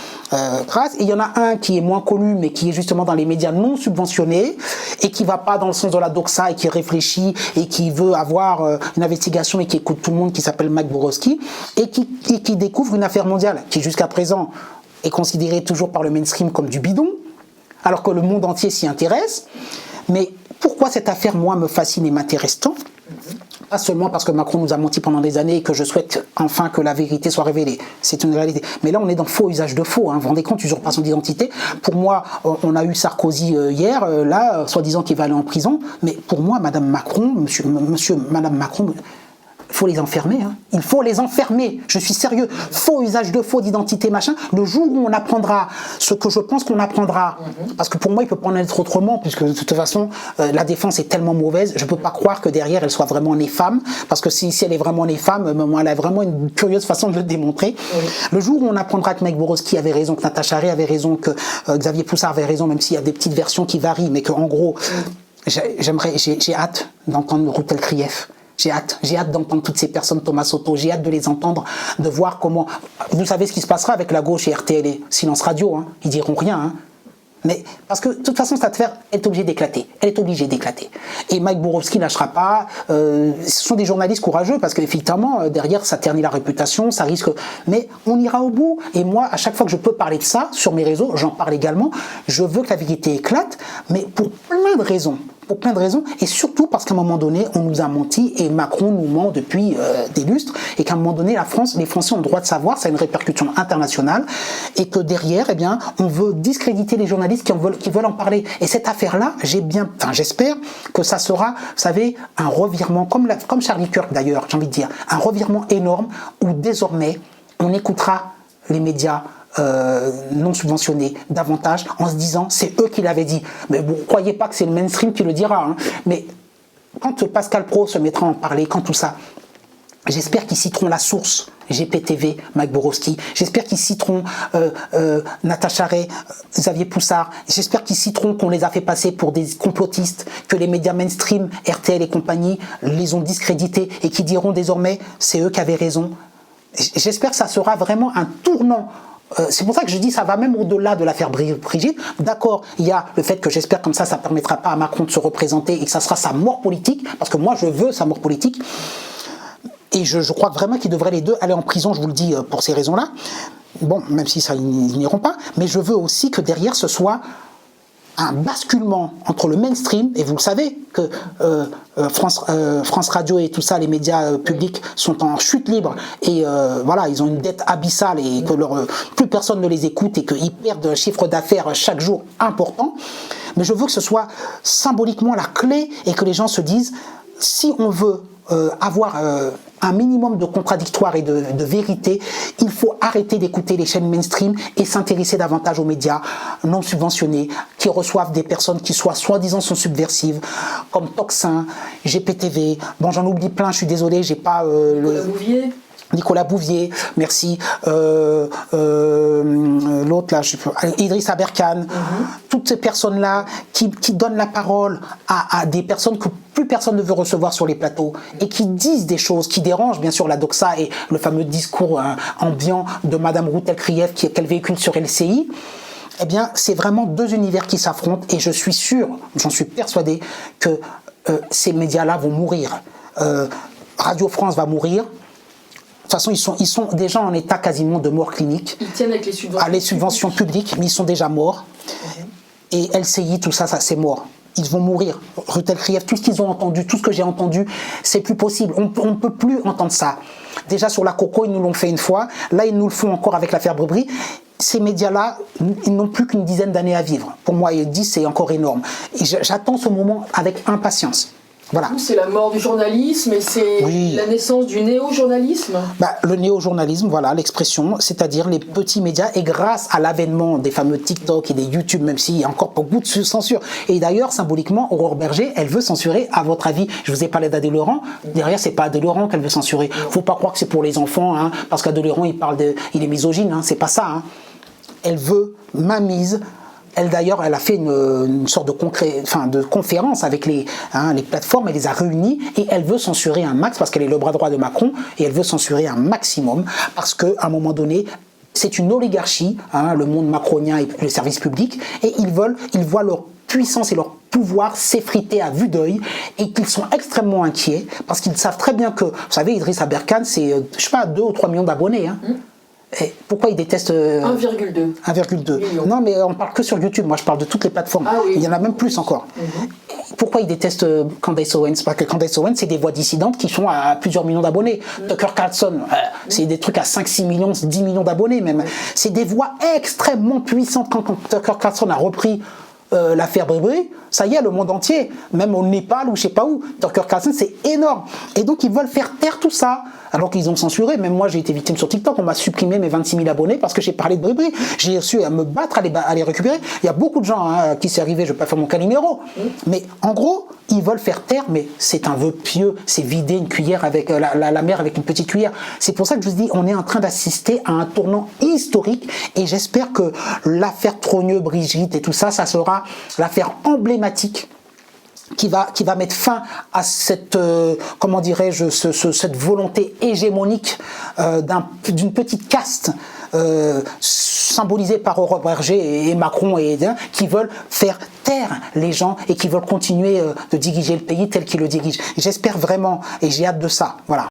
crasses. Et il y en a un qui est moins connu, mais qui est justement dans les médias non subventionnés et qui va pas dans le sens de la doxa et qui réfléchit et qui veut avoir une investigation et qui écoute tout le monde, qui s'appelle Mike Borowski et qui découvre une affaire mondiale qui jusqu'à présent est considérée toujours par le mainstream comme du bidon, alors que le monde entier s'y intéresse. Mais pourquoi cette affaire, moi, me fascine et m'intéresse tant ? Pas seulement parce que Macron nous a menti pendant des années et que je souhaite enfin que la vérité soit révélée. C'est une réalité. Mais là, on est dans faux usage de faux. Hein. Vous vous rendez compte, usurpation d'identité. Pour moi, on a eu Sarkozy hier, là, soi-disant qu'il va aller en prison. Mais pour moi, Madame Macron, Madame Macron, il faut les enfermer. Hein. Il faut les enfermer. Je suis sérieux. Faux usage de faux d'identité, machin. Le jour où on apprendra ce que je pense qu'on apprendra, parce que pour moi, il ne peut pas en être autrement, puisque de toute façon, la défense est tellement mauvaise, je ne peux pas croire que derrière, elle soit vraiment née femme, parce que si elle est vraiment née femme, elle a vraiment une curieuse façon de le démontrer. Oui. Le jour où on apprendra que Mike Borowski avait raison, que Natacha Ray avait raison, que Xavier Poussard avait raison, même s'il y a des petites versions qui varient, mais qu'en gros, j'ai hâte d'entendre Routel Krief. J'ai hâte d'entendre toutes ces personnes, Thomas Soto, j'ai hâte de les entendre, de voir comment... Vous savez ce qui se passera avec la gauche et RTL et Silence Radio, hein. Ils diront rien, hein. Mais parce que de toute façon, cette affaire est obligée d'éclater. Elle est obligée d'éclater. Et Mike Borowski lâchera pas. Ce sont des journalistes courageux parce qu'effectivement, derrière, ça ternit la réputation, ça risque... Mais on ira au bout. Et moi, à chaque fois que je peux parler de ça sur mes réseaux, j'en parle également, je veux que la vérité éclate, mais pour plein de raisons. Pour plein de raisons, et surtout parce qu'à un moment donné, on nous a menti, et Macron nous ment depuis des lustres, et qu'à un moment donné, les Français ont le droit de savoir, ça a une répercussion internationale, et que derrière, eh bien, on veut discréditer les journalistes qui veulent en parler. Et cette affaire-là, j'espère que ça sera, vous savez, un revirement, comme Charlie Kirk d'ailleurs, j'ai envie de dire, un revirement énorme, où désormais, on écoutera les médias non subventionnés davantage en se disant c'est eux qui l'avaient dit. Mais vous ne croyez pas que c'est le mainstream qui le dira, hein. Mais quand Pascal Praud se mettra à en parler, quand tout ça, j'espère qu'ils citeront la source GPTV, Mike Borowski, j'espère qu'ils citeront Natacha Ray, Xavier Poussard, j'espère qu'ils citeront qu'on les a fait passer pour des complotistes, que les médias mainstream, RTL et compagnie les ont discrédités et qui diront désormais c'est eux qui avaient raison. J'espère que ça sera vraiment un tournant. C'est pour ça que je dis ça va même au-delà de l'affaire Brigitte. D'accord, il y a le fait que j'espère comme ça permettra pas à Macron de se représenter et que ça sera sa mort politique, parce que moi je veux sa mort politique. Et je crois vraiment qu'ils devraient les deux aller en prison, je vous le dis, pour ces raisons-là. Bon, même si ça, ils n'iront pas. Mais je veux aussi que derrière ce soit un basculement entre le mainstream, et vous le savez que France Radio et tout ça, les médias publics sont en chute libre, et voilà, ils ont une dette abyssale et que plus personne ne les écoute et qu'ils perdent un chiffre d'affaires chaque jour important. Mais je veux que ce soit symboliquement la clé et que les gens se disent, si on veut avoir un minimum de contradictoire et de vérité, il faut arrêter d'écouter les chaînes mainstream et s'intéresser davantage aux médias non subventionnés qui reçoivent des personnes qui soi-disant sont subversives, comme Toxin, GPTV, bon j'en oublie plein, je suis désolé, j'ai pas Nicolas Bouvier, merci, l'autre là, Idriss Aberkan, toutes ces personnes-là qui donnent la parole à des personnes que plus personne ne veut recevoir sur les plateaux et qui disent des choses qui dérangent, bien sûr, la doxa et le fameux discours ambiant de Madame Routel Krief qu'elle véhicule sur LCI. Eh bien, c'est vraiment deux univers qui s'affrontent et je suis sûr, j'en suis persuadé que ces médias-là vont mourir. Radio France va mourir. De toute façon, ils sont déjà en état quasiment de mort clinique. Ils tiennent avec les subventions publiques, mais ils sont déjà morts. Et LCI, tout ça, c'est mort. Ils vont mourir. Routel Krief, tout ce qu'ils ont entendu, tout ce que j'ai entendu, c'est plus possible. On ne peut plus entendre ça. Déjà sur la coco, ils nous l'ont fait une fois. Là, ils nous le font encore avec l'affaire Brebris. Ces médias-là, ils n'ont plus qu'une dizaine d'années à vivre. Pour moi, 10, c'est encore énorme. Et j'attends ce moment avec impatience. Voilà. C'est la mort du journalisme et c'est la naissance du néo-journalisme. Le néo-journalisme, voilà l'expression, c'est-à-dire les petits médias, et grâce à l'avènement des fameux TikTok et des YouTube, même s'il y a encore beaucoup de censure. Et d'ailleurs, symboliquement, Aurore Berger, elle veut censurer, à votre avis, je vous ai parlé d'Adé Laurent, derrière, c'est pas Adé Laurent qu'elle veut censurer. Faut pas croire que c'est pour les enfants, hein, parce qu'Adé Laurent, il est misogyne, hein, c'est pas ça. Hein. Elle veut mainmise. Elle d'ailleurs, elle a fait une sorte de conférence avec les plateformes, elle les a réunies et elle veut censurer un max parce qu'elle est le bras droit de Macron et elle veut censurer un maximum parce qu'à un moment donné, c'est une oligarchie, hein, le monde macronien et le service public, et ils voient leur puissance et leur pouvoir s'effriter à vue d'œil et qu'ils sont extrêmement inquiets parce qu'ils savent très bien que, vous savez, Idriss Aberkane, c'est, 2 ou 3 millions d'abonnés, hein. Et pourquoi ils détestent 1,2 1,2 Non, mais on parle que sur YouTube. Moi, je parle de toutes les plateformes. Il y en a même plus encore. Pourquoi ils détestent Candace Owens? Parce que Candace Owens, c'est des voix dissidentes qui sont à plusieurs millions d'abonnés. Tucker Carlson, c'est des trucs à 5-6 millions, 10 millions d'abonnés même. C'est des voix extrêmement puissantes. Quand Tucker Carlson a repris l'affaire Brébé, ça y est, le monde entier, même au Népal ou je sais pas où, Tucker Carlson, c'est énorme. Et donc ils veulent faire taire tout ça, alors qu'ils ont censuré. Même moi, j'ai été victime sur TikTok, on m'a supprimé mes 26 000 abonnés parce que j'ai parlé de Brébé. J'ai reçu à me battre à les récupérer. Il y a beaucoup de gens qui s'est arrivé, je vais pas faire mon Calimero, mais en gros, ils veulent faire taire, mais c'est un vœu pieux, c'est vider une cuillère avec la mer avec une petite cuillère. C'est pour ça que je vous dis, on est en train d'assister à un tournant historique et j'espère que l'affaire Trogneux-Brigitte et tout ça, ça sera l'affaire emblématique qui va mettre fin à cette, comment dirais-je, cette volonté hégémonique d'une petite caste symbolisée par Aurore Berger et Macron qui veulent faire taire les gens et qui veulent continuer de diriger le pays tel qu'ils le dirigent. J'espère vraiment et j'ai hâte de ça. Voilà.